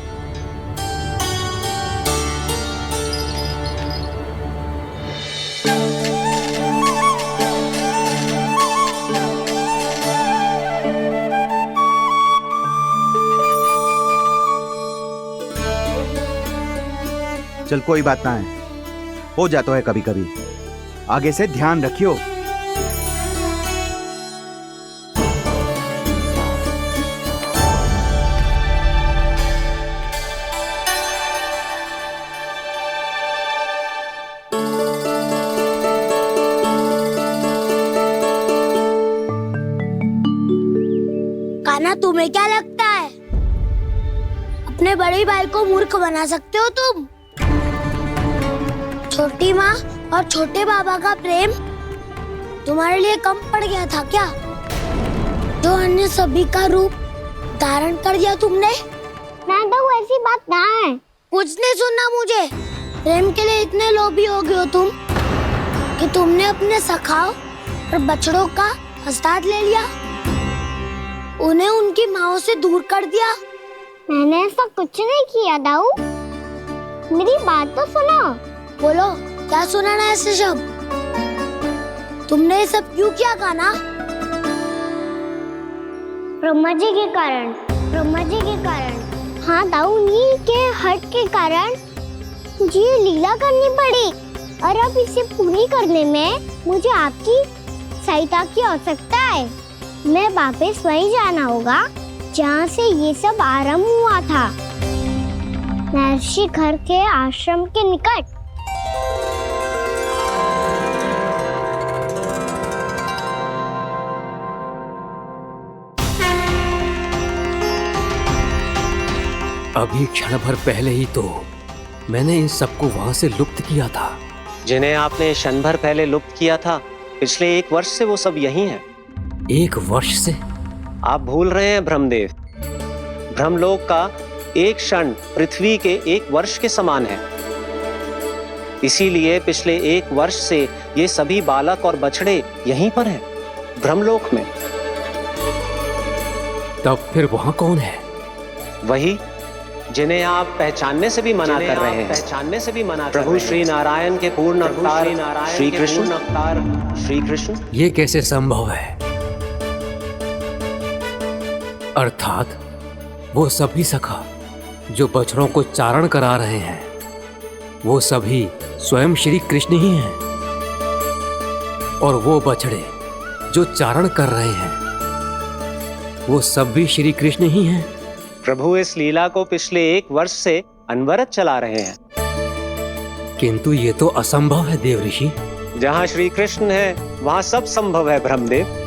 चल कोई बात ना है, हो जाता है कभी कभी। आगे से ध्यान रखियो। कान्हा, तुम्हें क्या लगता है अपने बड़े भाई को मूर्ख बना सकते हो तुम? छोटी माँ और छोटे बाबा का प्रेम तुम्हारे लिए कम पड़ गया था क्या? जो अन्य सभी का रूप धारण कर दिया तुमने? ना तो ऐसी बात ना है। कुछ नहीं सुनना मुझे। प्रेम के लिए इतने लोभी हो गए हो तुम कि तुमने अपने सखाओ और बछड़ों का हस्ताक्षर ले लिया। उन्हें उनकी माँ से दूर कर दिया? मैंने ऐसा कुछ नहीं किया दाऊ। मेरी बात तो सुनो। बोलो, क्या सुनाना है ऐसे शब्द? तुमने ये सब क्यों किया कान्हा? ब्रह्मा जी के कारण। ब्रह्मा जी के कारण। हाँ दाऊ, नील के हट के कारण मुझे ये लीला करनी पड़ी, और अब इसे पूरी करने में मुझे आपकी सहायता की आवश्यकता है। मैं वापस वहीं जाना होगा जहाँ से ये सब आरंभ हुआ था, महर्षि घर के आश्रम के निकट। अभी क्षण भर पहले ही तो मैंने इन सबको वहां से लुप्त किया था। जिन्हें आपने क्षण भर पहले लुप्त किया था, पिछले 1 वर्ष से वो सब यहीं हैं। 1 वर्ष से? आप भूल रहे हैं ब्रह्मदेव। ब्रह्मलोक का एक क्षण पृथ्वी के 1 वर्ष के समान है। इसीलिए पिछले 1 वर्ष से ये सभी बालक और बछड़े यहीं पर हैं, ब्रह्मलोक में। तब फिर वहां कौन है? वही जिन्हें आप पहचानने से भी मना कर रहे हैं। प्रभु श्री नारायण के पूर्ण अवतार श्री कृष्ण। ये कैसे संभव है? अर्थात वो सभी सखा जो बछड़ों को चारण करा रहे हैं, वो सभी स्वयं श्री कृष्ण ही हैं। और वो बछड़े जो चारण कर रहे हैं, वो सब भी श्री कृष्ण ही हैं। प्रभु इस लीला को पिछले 1 वर्ष से अनवरत चला रहे हैं। किंतु ये तो असंभव है देव ऋषि। जहाँ श्री कृष्ण है वहाँ सब संभव है ब्रह्मदेव।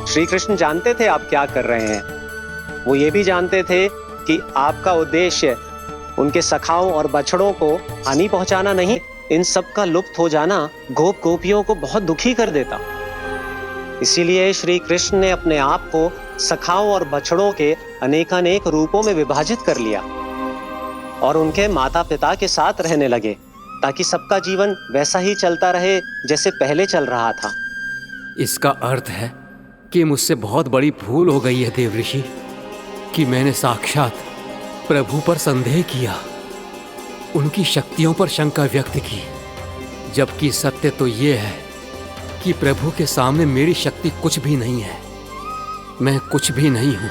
श्री कृष्ण जानते थे आप क्या कर रहे हैं। वो ये भी जानते थे कि आपका उद्देश्य उनके सखाओं और बछड़ों को हानि पहुंचाना नहीं। इन सब का लुप्त हो जाना गोप गोपियों को बहुत दुखी कर देता। इसीलिए श्री कृष्ण ने अपने आप को सखाओं और बछड़ों के अनेकानेक रूपों में विभाजित कर लिया और उनके माता पिता के साथ रहने लगे, ताकि सबका जीवन वैसा ही चलता रहे जैसे पहले चल रहा था। इसका अर्थ है कि मुझसे बहुत बड़ी भूल हो गई है देव ऋषि, कि मैंने साक्षात प्रभु पर संदेह किया, उनकी शक्तियों पर शंका व्यक्त की, जबकि सत्य तो ये है कि प्रभु के सामने मेरी शक्ति कुछ भी नहीं है। मैं कुछ भी नहीं हूं।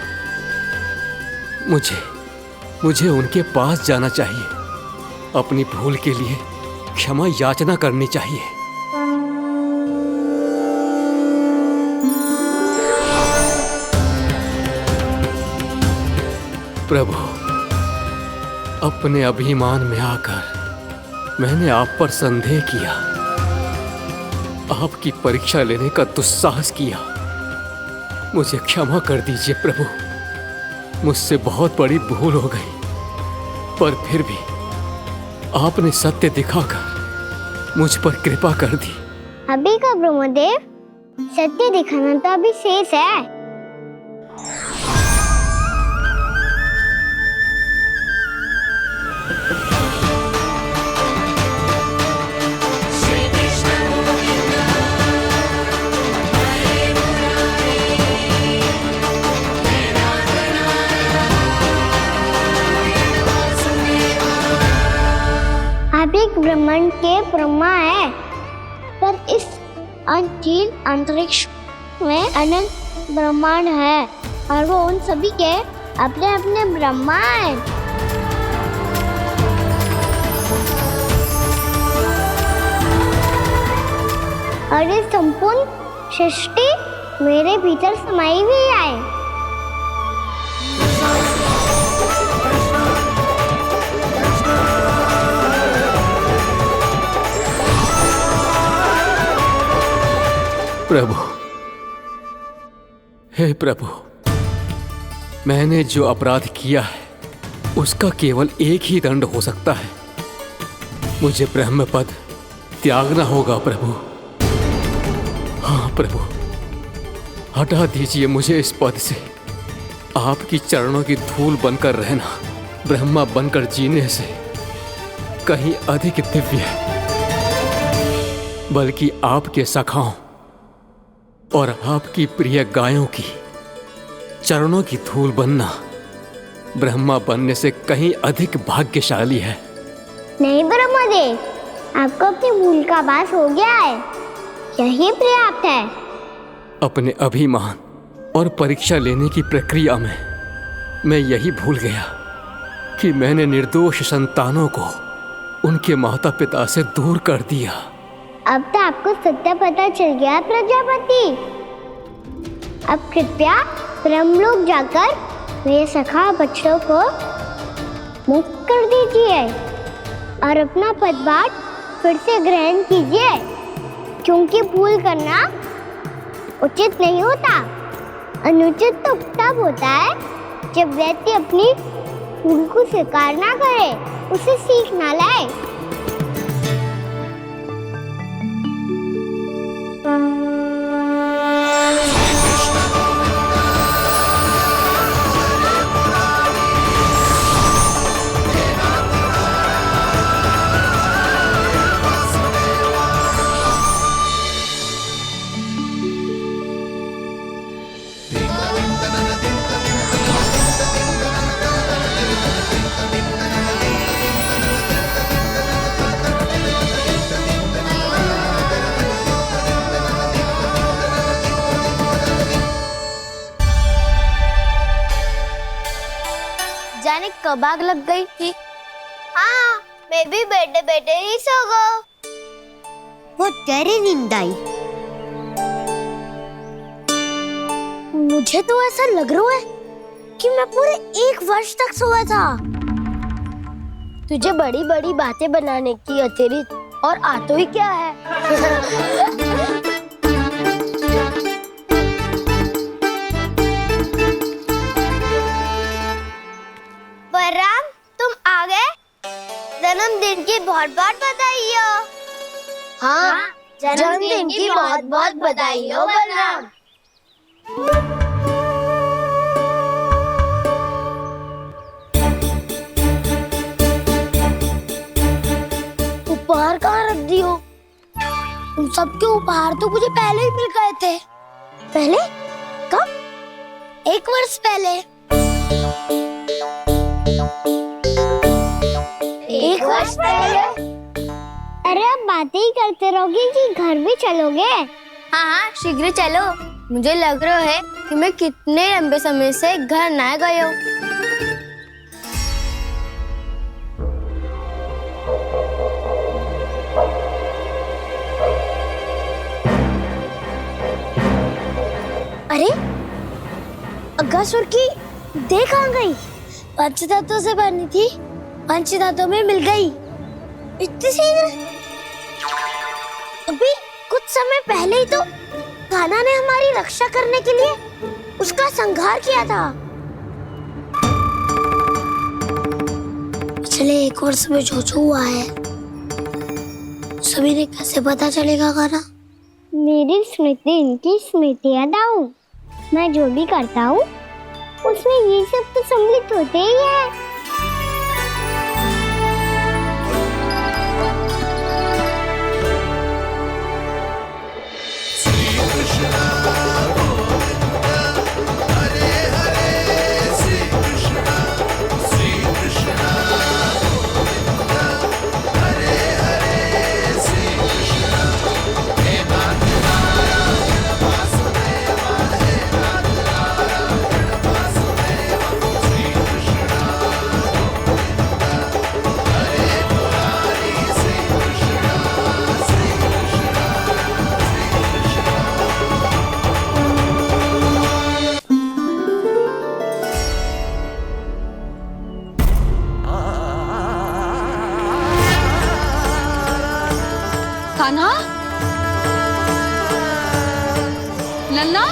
मुझे उनके पास जाना चाहिए, अपनी भूल के लिए क्षमा याचना करनी चाहिए। प्रभु, अपने अभिमान में आकर मैंने आप पर संदेह किया, आपकी परीक्षा लेने का दुस्साहस किया। मुझे क्षमा कर दीजिए प्रभु, मुझसे बहुत बड़ी भूल हो गई, पर फिर भी आपने सत्य दिखाकर मुझ पर कृपा कर दी। अभी का ब्रह्मदेव, सत्य दिखाना तो अभी शेष है। ब्रह्मांड के ब्रह्मा है, पर इस अनंत अंतरिक्ष में अनंत ब्रह्मांड है, और वो उन सभी के अपने अपने ब्रह्मा है। और ये संपूर्ण सृष्टि मेरे भीतर समाई हुई है। प्रभु, हे प्रभु, मैंने जो अपराध किया है उसका केवल एक ही दंड हो सकता है। मुझे ब्रह्म पद त्यागना होगा प्रभु। हाँ प्रभु, हटा दीजिए मुझे इस पद से। आपकी चरणों की धूल बनकर रहना ब्रह्मा बनकर जीने से कहीं अधिक दिव्य है। बल्कि आपके सखाओं और आपकी प्रिय गायों की चरणों की धूल बनना ब्रह्मा बनने से कहीं अधिक भाग्यशाली है। नहीं ब्रह्मदेव, आपको अपनी भूल का आभास हो गया है, यही पर्याप्त है। अपने अभिमान और परीक्षा लेने की प्रक्रिया में मैं यही भूल गया कि मैंने निर्दोष संतानों को उनके माता पिता से दूर कर दिया। अब तो आपको सत्य पता चल गया प्रजापति। अब कृपया ब्रह्मलोक जाकर मेरे सखा बच्चों को मुक्त कर दीजिए और अपना पदभार फिर से ग्रहण कीजिए, क्योंकि भूल करना उचित नहीं होता। अनुचित तो तब होता है जब व्यक्ति अपनी भूल को स्वीकार ना करे, उसे सीख ना लाए। जाने कब आग लग गई थी। हाँ, मैं भी बैठे बैठे ही सो गया। वो तेरी नींद आई। मुझे तो ऐसा लग रहा है कि मैं पूरे 1 वर्ष तक सोया था। तुझे बड़ी बड़ी बातें बनाने की अतिरिक्त और आता ही क्या है। बलराम, तुम आ गए? जन्मदिन की बहुत बहुत बधाई हो। हाँ, जन्मदिन की बहुत बहुत बधाई हो बलराम। उपहार कहाँ रख दी हो? उन सबके उपहार तो मुझे पहले ही मिल गए थे। पहले? कब? 1 वर्ष पहले। 1 वर्ष पहले? अरे अब बातें ही करते रहोगे कि घर भी चलोगे? हाँ, शीघ्र चलो। मुझे लग रहा है कि मैं कितने लंबे समय से घर ना गई हूँ। अरे, अगासुर की देह कहाँ गई? पंचतत्वों से बनी थी, पंचतत्वों में मिल गई। इतनी शीघ्र? अभी कुछ समय पहले ही तो कान्हा ने हमारी रक्षा करने के लिए उसका संहार किया था। पिछले 1 वर्ष में जो जो हुआ है सभी ने कैसे पता चलेगा कान्हा? मेरी स्मृति इनकी स्मृति अदाऊं। मैं जो भी करता हूँ उसमें ये सब तो सम्मिलित होते ही है। कान्हा, लल्ला,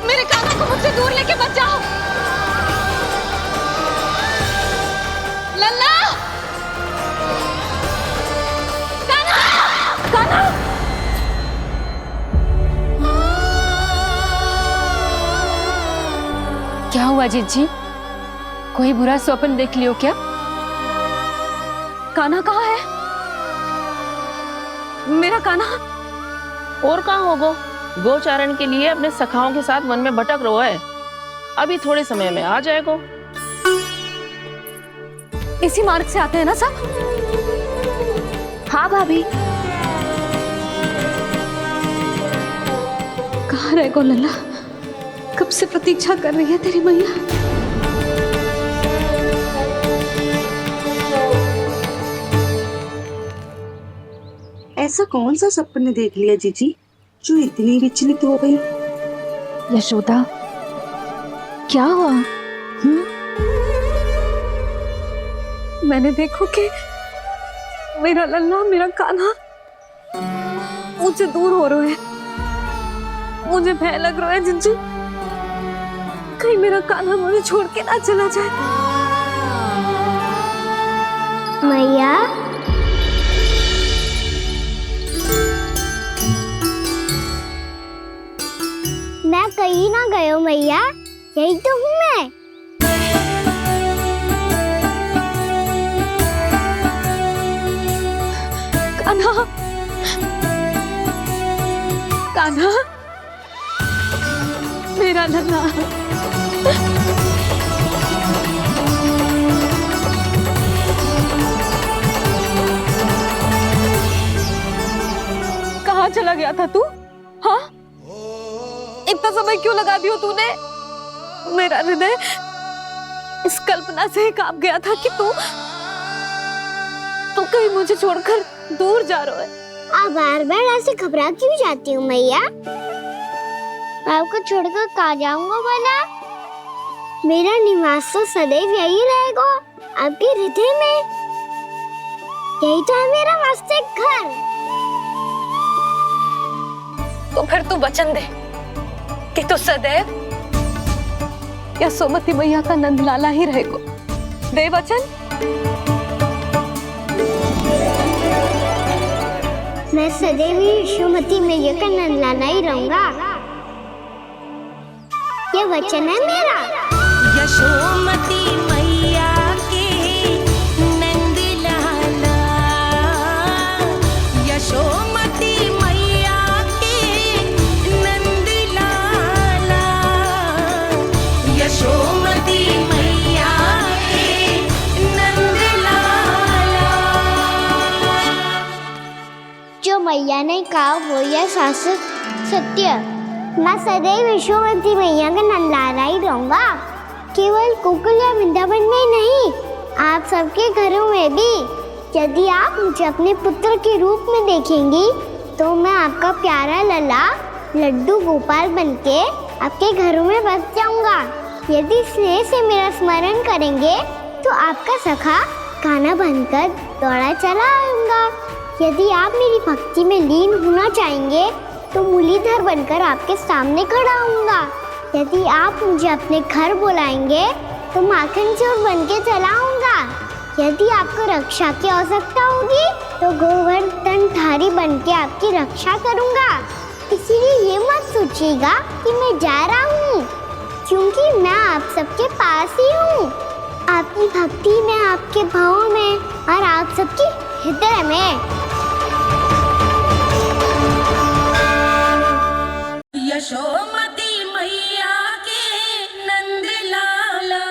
मेरे कान्हा को मुझसे दूर लेके मत जाओ। लल्ला, कान्हा, कान्हा। क्या हुआ जीजी? कोई बुरा स्वप्न देख लियो क्या? कान्हा कहाँ है? मेरा कान्हा? और कहाँ होगो? गोचारण के लिए अपने सखाओं के साथ वन में भटक रहा है। अभी थोड़े समय में आ जाएगा। इसी मार्ग से आते हैं ना सब? हाँ भाभी। कहाँ रह गो लल्ला? कब से प्रतीक्षा कर रही है तेरी मैया। ऐसा कौन सा सपने देख लिया जीजी जो इतनी विचलित हो गई? यशोदा, क्या हुआ? मैंने देखो कि मेरा लल्ला, मेरा कान्हा मुझसे दूर हो रहे हैं। मुझे भय लग रहा है जिंजू, कहीं मेरा कान्हा मुझे छोड़ के ना चला जाए। मैया, मैं कहीं ना गयो मैया, यही तो हूँ मैं। कान्हा, कान्हा, मेरा लल्ला। कहाँ चला गया था तू? हाँ, इतना समय क्यों लगा दियो तूने? मेरा हृदय इस कल्पना से ही कांप गया था कि तू कहीं मुझे छोड़कर दूर जा रहा है। आप बार बार ऐसे घबरा क्यों जाती हूँ मैया? आपको छोड़कर कहाँ जाऊंगा भला? मेरा निवास तो सदैव यही रहेगा, आपके हृदय में। यही तो है मेरा वास्तविक घर। तो फिर तू वचन दे कि तू सदैव यशोमती मैया का नंदलाला ही रहेगा। दे वचन। मैं सदैव यशोमती मैया का नंदलाला ही रहूंगा। ये वचन है मेरा। यशोमती मैया के नंद लाला, यशोमती मैया के नंद लाला, यशोमती मैया के नंद लाला। जो मैया ने कहा वो यह शाश्वत सत्य। मैं सदैव यशोमती मैया का नंदलाला ही रहूंगा। केवल गोकुल या वृंदावन में नहीं, आप सबके घरों में भी। यदि आप मुझे अपने पुत्र के रूप में देखेंगी तो मैं आपका प्यारा लल्ला लड्डू गोपाल बनके आपके घरों में बस जाऊंगा। यदि स्नेह से मेरा स्मरण करेंगे तो आपका सखा कान्हा बनकर दौड़ा चला आऊंगा। यदि आप मेरी भक्ति में लीन होना चाहेंगे तो मुरलीधर बनकर आपके सामने खड़ा होऊंगा। यदि आप मुझे अपने घर बुलाएंगे तो माखन चोर बनके चला आऊंगा। यदि आपको रक्षा की आवश्यकता होगी तो गोवर्धनधारी बनके आपकी रक्षा करूंगा। इसीलिए ये मत सोचिएगा कि मैं जा रहा हूँ, क्योंकि मैं आप सबके पास ही हूँ, आपकी भक्ति में, आपके भाव में और आप सबके हृदय में। यशोमती मैया के नंद लाला।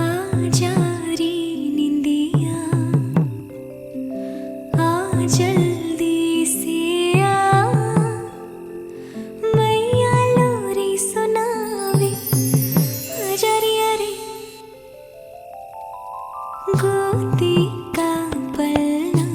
आजा रे निंदिया, आ जल्दी से आ, मैया लोरी सुनावे। आजा रे अरे गोदी का पलना,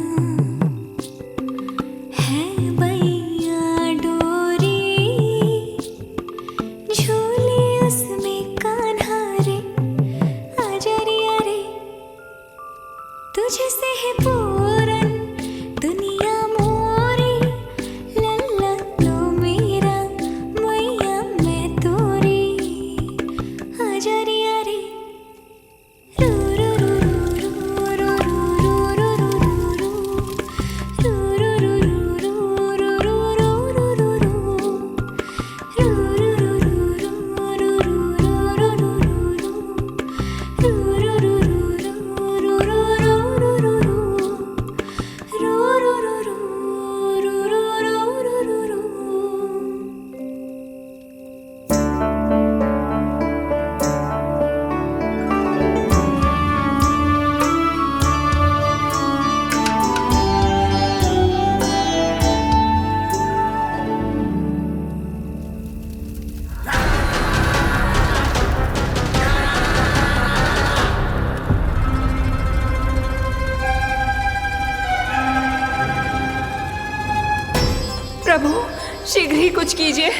कुछ कीजिए,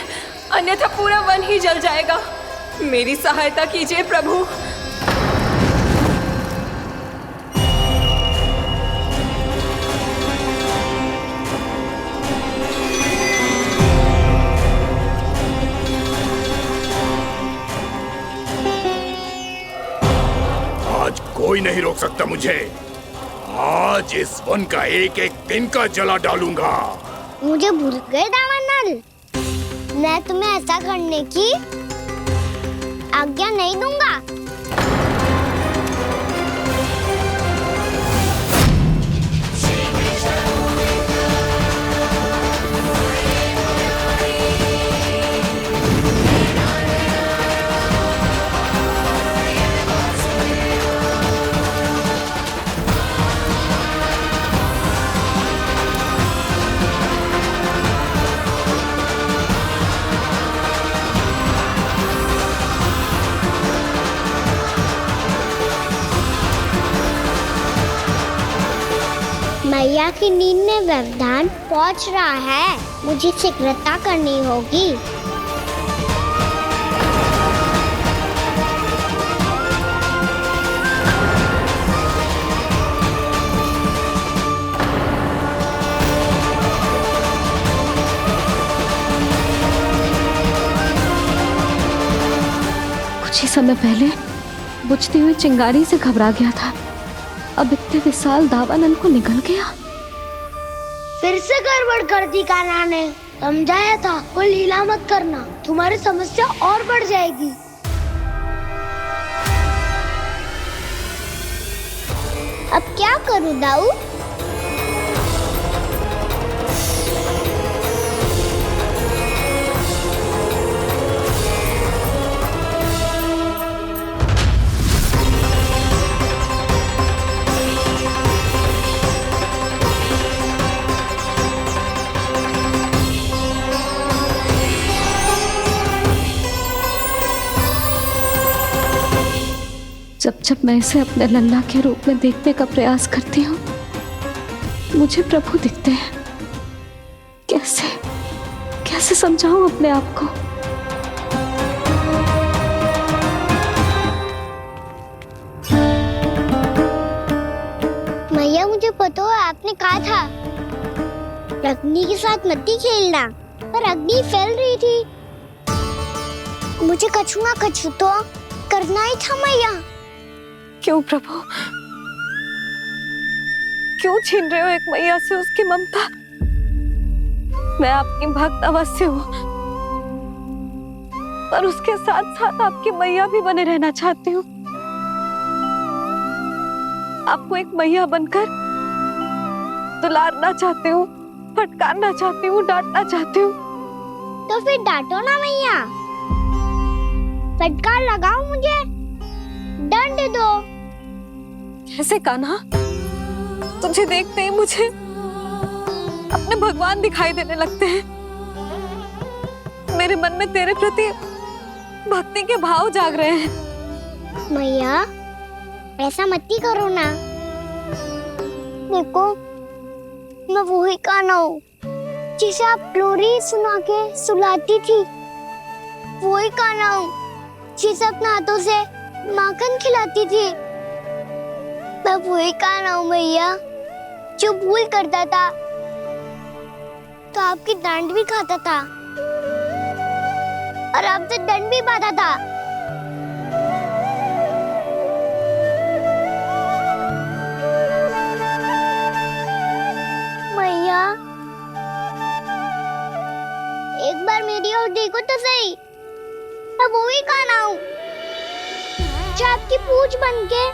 अन्यथा पूरा वन ही जल जाएगा। मेरी सहायता कीजिए प्रभु। आज कोई नहीं रोक सकता मुझे। आज इस वन का एक एक दिन का जला डालूंगा। मुझे भूल गए दामानल, मैं तुम्हें ऐसा करने की आज्ञा नहीं दूंगा। मैया की नींद में व्यवधान पहुंच रहा है, मुझे शीघ्रता करनी होगी। कुछ ही समय पहले बुझती हुई चिंगारी से घबरा गया था, अब इतने विशाल दावानल को निगल गया। फिर से गड़बड़ कर दी कान्हा ने। समझाया था कोई लीला मत करना, तुम्हारी समस्या और बढ़ जाएगी। अब क्या करूं दाऊ? जब जब मैं इसे अपने लल्ला के रूप में देखने का प्रयास करती हूँ, मुझे प्रभु दिखते हैं। कैसे कैसे समझाऊं अपने आप को? मैया मुझे पता है आपने कहा था अग्नि के साथ मत ही खेलना, पर अग्नि फैल रही थी। मुझे कछु ना कछु तो करना ही था मैया। क्यों प्रभु, क्यों छीन रहे हो एक मैया से उसकी ममता? मैं आपकी भक्त अवश्य हूँ, पर उसके साथ साथ आपकी मैया भी बने रहना चाहती हूँ। आपको एक मैया बनकर दुलारना चाहती हूँ, फटकारना चाहती हूँ, डांटना चाहती हूँ। तो फिर डांटो ना मैया, फटकार लगाओ, मुझे दंड दो। कैसे कान्हा? तुझे देखते ही मुझे अपने भगवान दिखाई देने लगते हैं। मेरे मन में तेरे प्रति भक्ति के भाव जाग रहे हैं। मैया ऐसा मत ही करो ना। देखो मैं वही कान्हा हूँ जिसे आप लोरी सुना के सुलाती थी। वही कान्हा हूँ जिसे अपने हाथों से माखन खिलाती थी। मैं वही कान्हा हूँ मैया जो भूल करता था तो आपकी डांट भी खाता था और आपसे दंड भी पाता था। मैया एक बार मेरी ओर देखो तो सही, मैं वही कान्हा हूँ जो आपकी पूछ बनके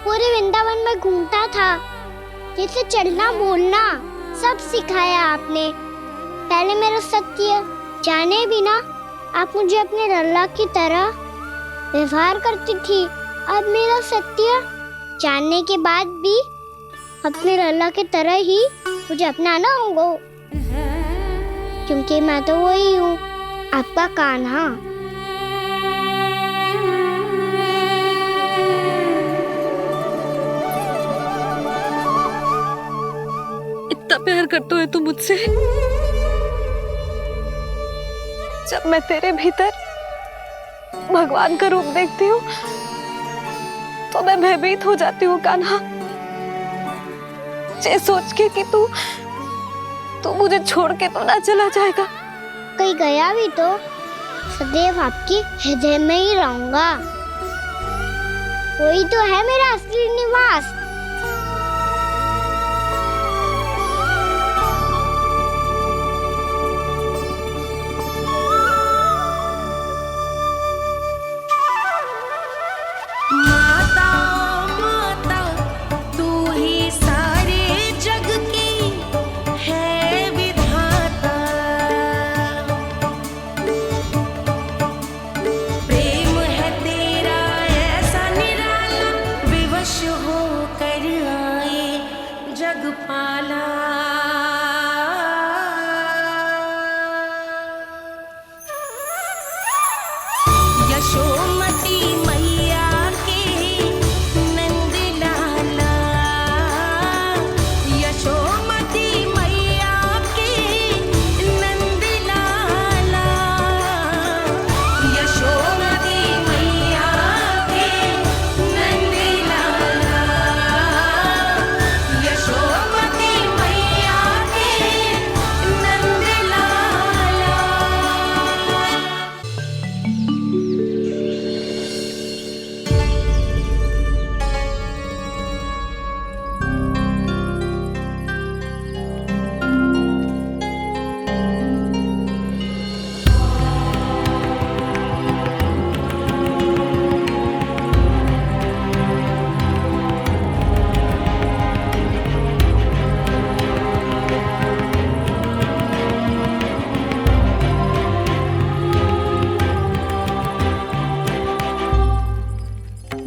पूरे वृंदावन में घूमता था, जिसे चलना बोलना सब सिखाया आपने। पहले मेरा सत्य जाने बिना आप मुझे अपने लल्ला की तरह व्यवहार करती थी। अब मेरा सत्य जानने के बाद भी अपने लल्ला की तरह ही मुझे अपनाना होगा, क्योंकि मैं तो वही हूँ, आपका कान्हा। इतना प्यार करते हो तुम मुझसे, जब मैं तेरे भीतर भगवान का रूप देखती हूँ तो मैं भयभीत हो जाती हूँ कान्हा, ये सोच के कि तू मुझे छोड़ के तो ना चला जाएगा। कहीं गया भी तो सदैव आपकी हृदय में ही रहूंगा। वही तो है मेरा असली निवास।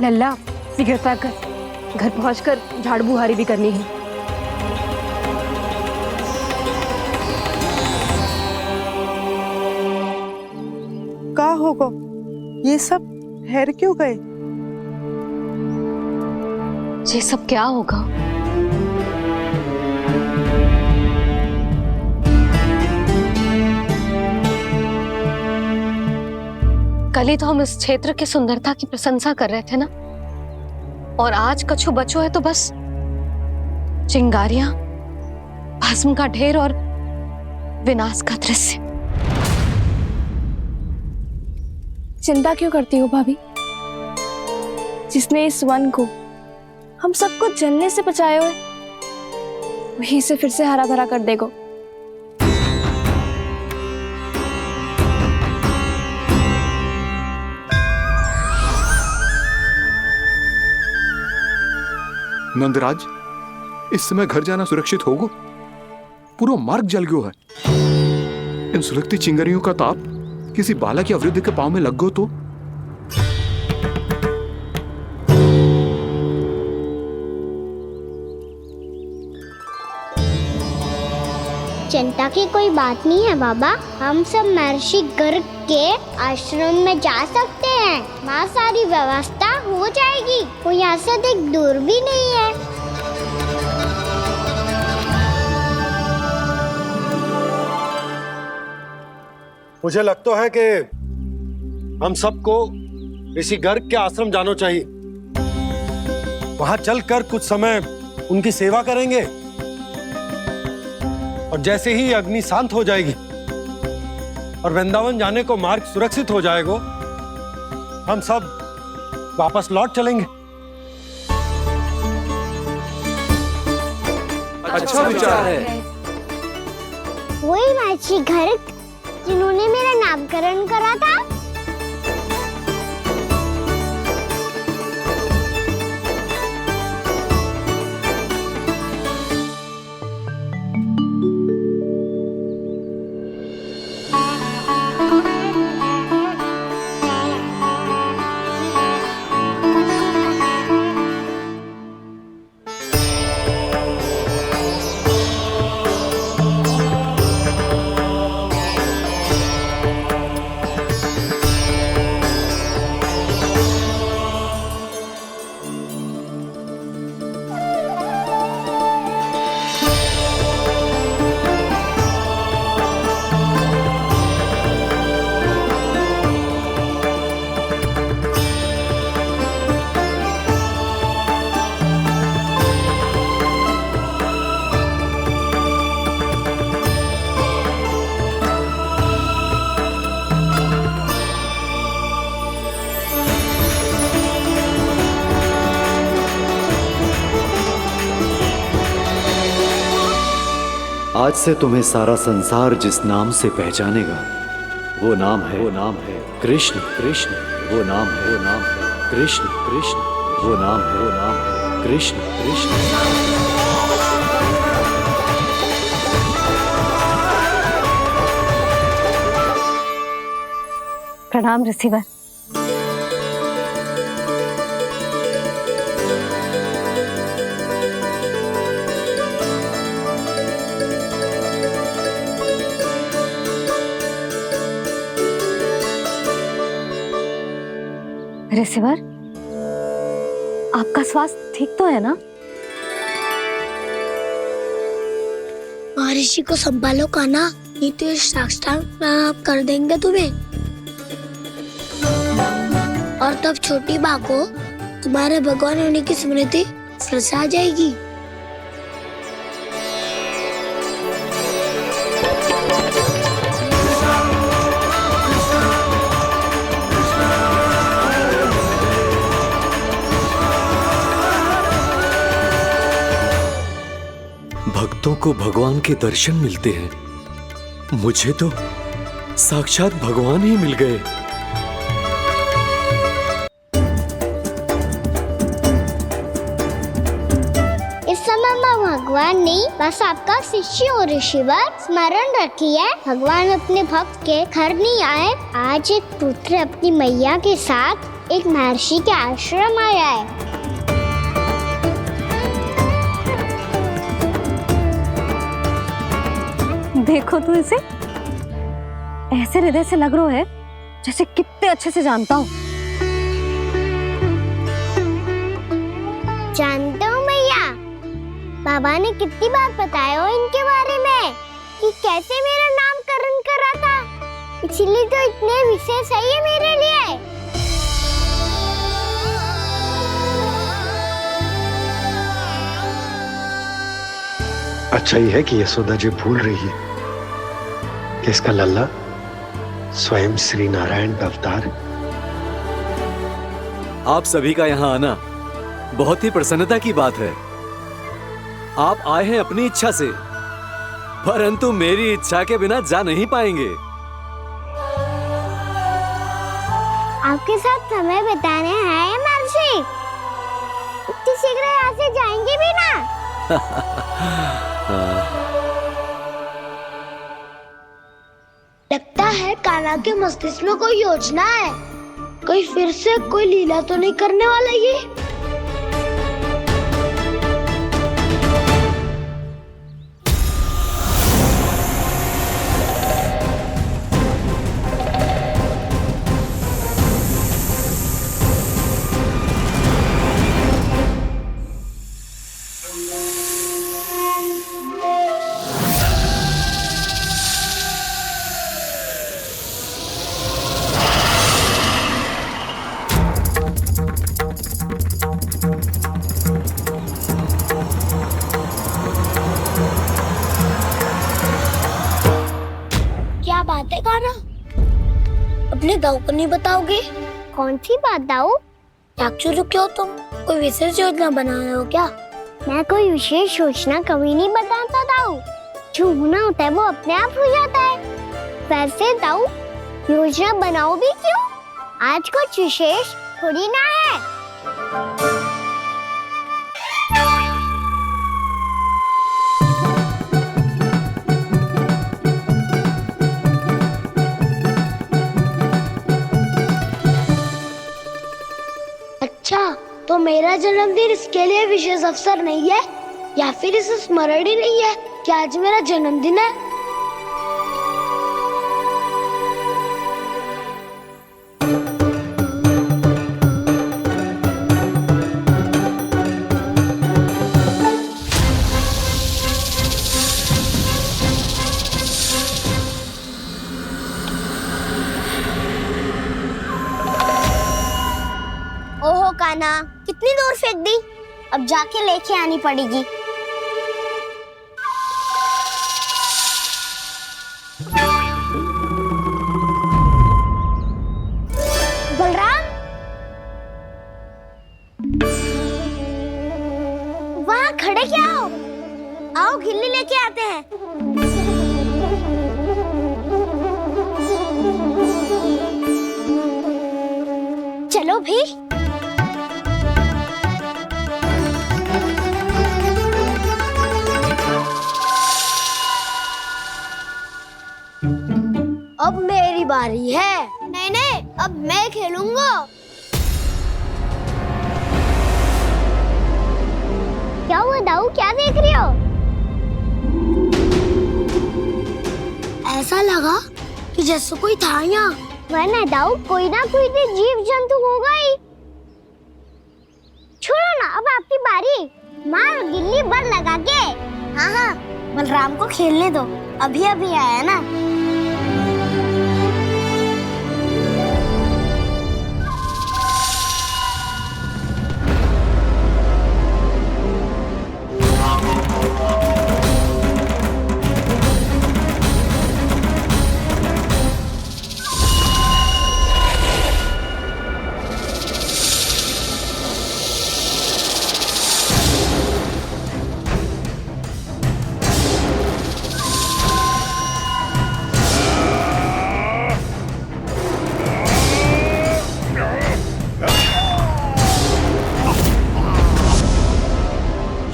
लल्ला सिगरेट पैक कर, घर पहुंचकर झाड़ बुहारी भी करनी है। का होगा ये सब ठहर क्यों गए? ये सब क्या होगा? कल ही तो हम इस क्षेत्र की सुंदरता की प्रशंसा कर रहे थे ना, और आज कछु बचो है तो बस चिंगारियां, भस्म का ढेर और विनाश का दृश्य। चिंता क्यों करती हो भाभी? जिसने इस वन को हम सबको जलने से बचाए हुए, वही से फिर से हरा भरा कर देगा। नंदराज, इस समय घर जाना सुरक्षित होगा? पूरा मार्ग जल गयो है। इन सुलगती चिंगारियों का ताप किसी बालक या वृद्ध के पांव में लग गयो तो? चिंता की कोई बात नहीं है बाबा, हम सब महर्षि गर्ग के आश्रम में जा सकते हैं। वहाँ सारी व्यवस्था हो जाएगी, वो यहाँ से अधिक दूर भी नहीं है। मुझे लगता है कि हम सबको ऋषि गर्ग के आश्रम जाना चाहिए। वहां चलकर कुछ समय उनकी सेवा करेंगे, और जैसे ही अग्नि शांत हो जाएगी और वृंदावन जाने को मार्ग सुरक्षित हो जाएगा, हम सब वापस लौट चलेंगे। अच्छा विचार है। वही महर्षि गर्ग जिन्होंने मेरा नामकरण करा था। आज से तुम्हें सारा संसार जिस नाम से पहचानेगा वो नाम है कृष्ण। कृष्ण वो नाम है कृष्ण। कृष्ण वो नाम है कृष्ण। कृष्ण। प्रणाम रिसीवर। रिसीवर, आपका स्वास्थ्य ठीक तो है ना? महर्षि को संभालो कान्हा, नहीं तो साक्षात कर देंगे तुम्हें। और तब छोटी बा को तुम्हारे भगवान होने की स्मृति फिर से आ जाएगी। भक्तों को भगवान के दर्शन मिलते हैं, मुझे तो साक्षात भगवान ही मिल गए। इस समय मैं भगवान नहीं, बस आपका शिष्य हूँ ऋषिवर। स्मरण रखिए, भगवान अपने भक्त के घर नहीं आए। आज एक पुत्र अपनी मैया के साथ एक महर्षि के आश्रम आया है। देखो तू इसे, ऐसे हृदय से लग रहा है जैसे कितने अच्छे से जानता हूँ। जानता हूँ मैया, बाबा ने कितनी बार बताया हो इनके बारे में कि कैसे मेरा नामकरण करा था, इसीलिए तो इतने विशेष है ये मेरे लिए। अच्छा ही है कि यशोदा जी भूल रही है कि इसका लल्ला स्वयं श्री नारायण का अवतार है। आप सभी का यहाँ आना बहुत ही प्रसन्नता की बात है। आप आए हैं अपनी इच्छा से, परंतु मेरी इच्छा के बिना जा नहीं पाएंगे। आपके साथ समय बिताने हैं महर्षि, इतनी शीघ्र यहाँ से जाएंगे भी ना? लगता है कान्हा के मस्तिष्क में कोई योजना है, कोई फिर से कोई लीला तो नहीं करने वाला ये। क्या बात है कान्हा, अपने दाऊ को नहीं बताओगे? कौन सी बात दाऊ? चाक्षुर क्यों तुम कोई विशेष योजना बना रहे हो क्या? मैं कोई विशेष योजना कभी नहीं बताता दाऊ, जो होना होता है वो अपने आप हो जाता है। वैसे दाऊ, योजना बनाओ भी क्यों? आज कुछ विशेष थोड़ी ना है। अच्छा, तो मेरा जन्मदिन इसके लिए विशेष अवसर नहीं है, या फिर इसे स्मरण ही नहीं है कि आज मेरा जन्मदिन है? ओहो कान्हा, कितनी दूर फेंक दी, अब जाके लेके आनी पड़ेगी। बलराम, वहाँ खड़े क्या हो? आओ खिल्ली लेके आते हैं। चलो भी। अब मेरी बारी है। नहीं नहीं, अब मैं खेलूंगा। क्या हुआ दाऊ, क्या देख रही हो? ऐसा लगा कि जैसे कोई था यहाँ। वरना दाऊ कोई ना कोई तो जीव जंतु होगा ही। छोड़ो ना, अब आपकी बारी। मारो गिल्ली बर लगा के। हाँ हाँ, बलराम को खेलने दो, अभी अभी आया ना।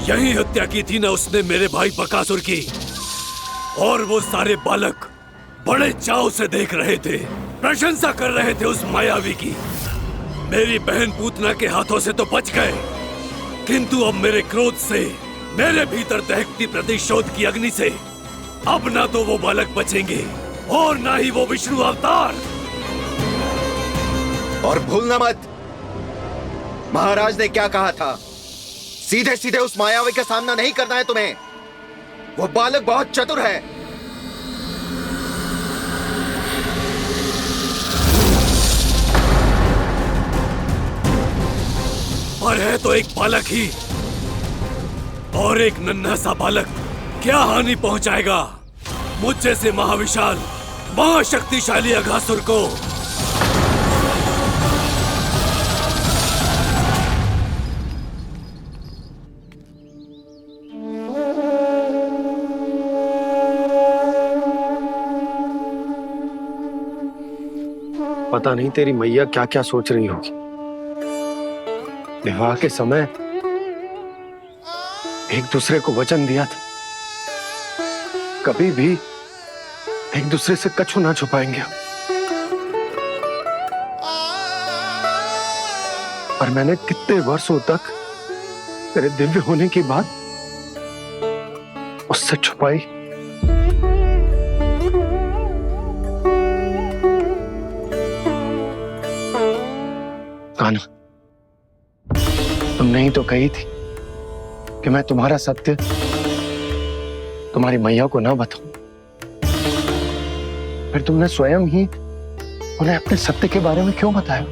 यही हत्या की थी ना उसने मेरे भाई बकासुर की। और वो सारे बालक बड़े चाव से देख रहे थे, प्रशंसा कर रहे थे उस मायावी की। मेरी बहन पूतना के हाथों से तो बच गए, किंतु अब मेरे क्रोध से, मेरे भीतर दहकती प्रतिशोध की अग्नि से अब ना तो वो बालक बचेंगे और ना ही वो विष्णु अवतार। और भूलना मत, महाराज ने क्या कहा था। सीधे सीधे उस मायावी का सामना नहीं करना है तुम्हें। वो बालक बहुत चतुर है। पर है तो एक बालक ही, और एक नन्हा सा बालक क्या हानि पहुंचाएगा मुझ जैसे महाविशाल महाशक्तिशाली अघासुर को। पता नहीं तेरी मैया क्या क्या सोच रही होगी। विवाह के समय एक दूसरे को वचन दिया था, कभी भी एक दूसरे से कछु ना छुपाएंगे। पर मैंने कितने वर्षों तक तेरे दिव्य होने की बात उससे छुपाई। कान्हा, तुमने ही तो कही थी कि मैं तुम्हारा सत्य तुम्हारी मैया को ना बताऊं। फिर तुमने स्वयं ही उन्हें अपने सत्य के बारे में क्यों बताया?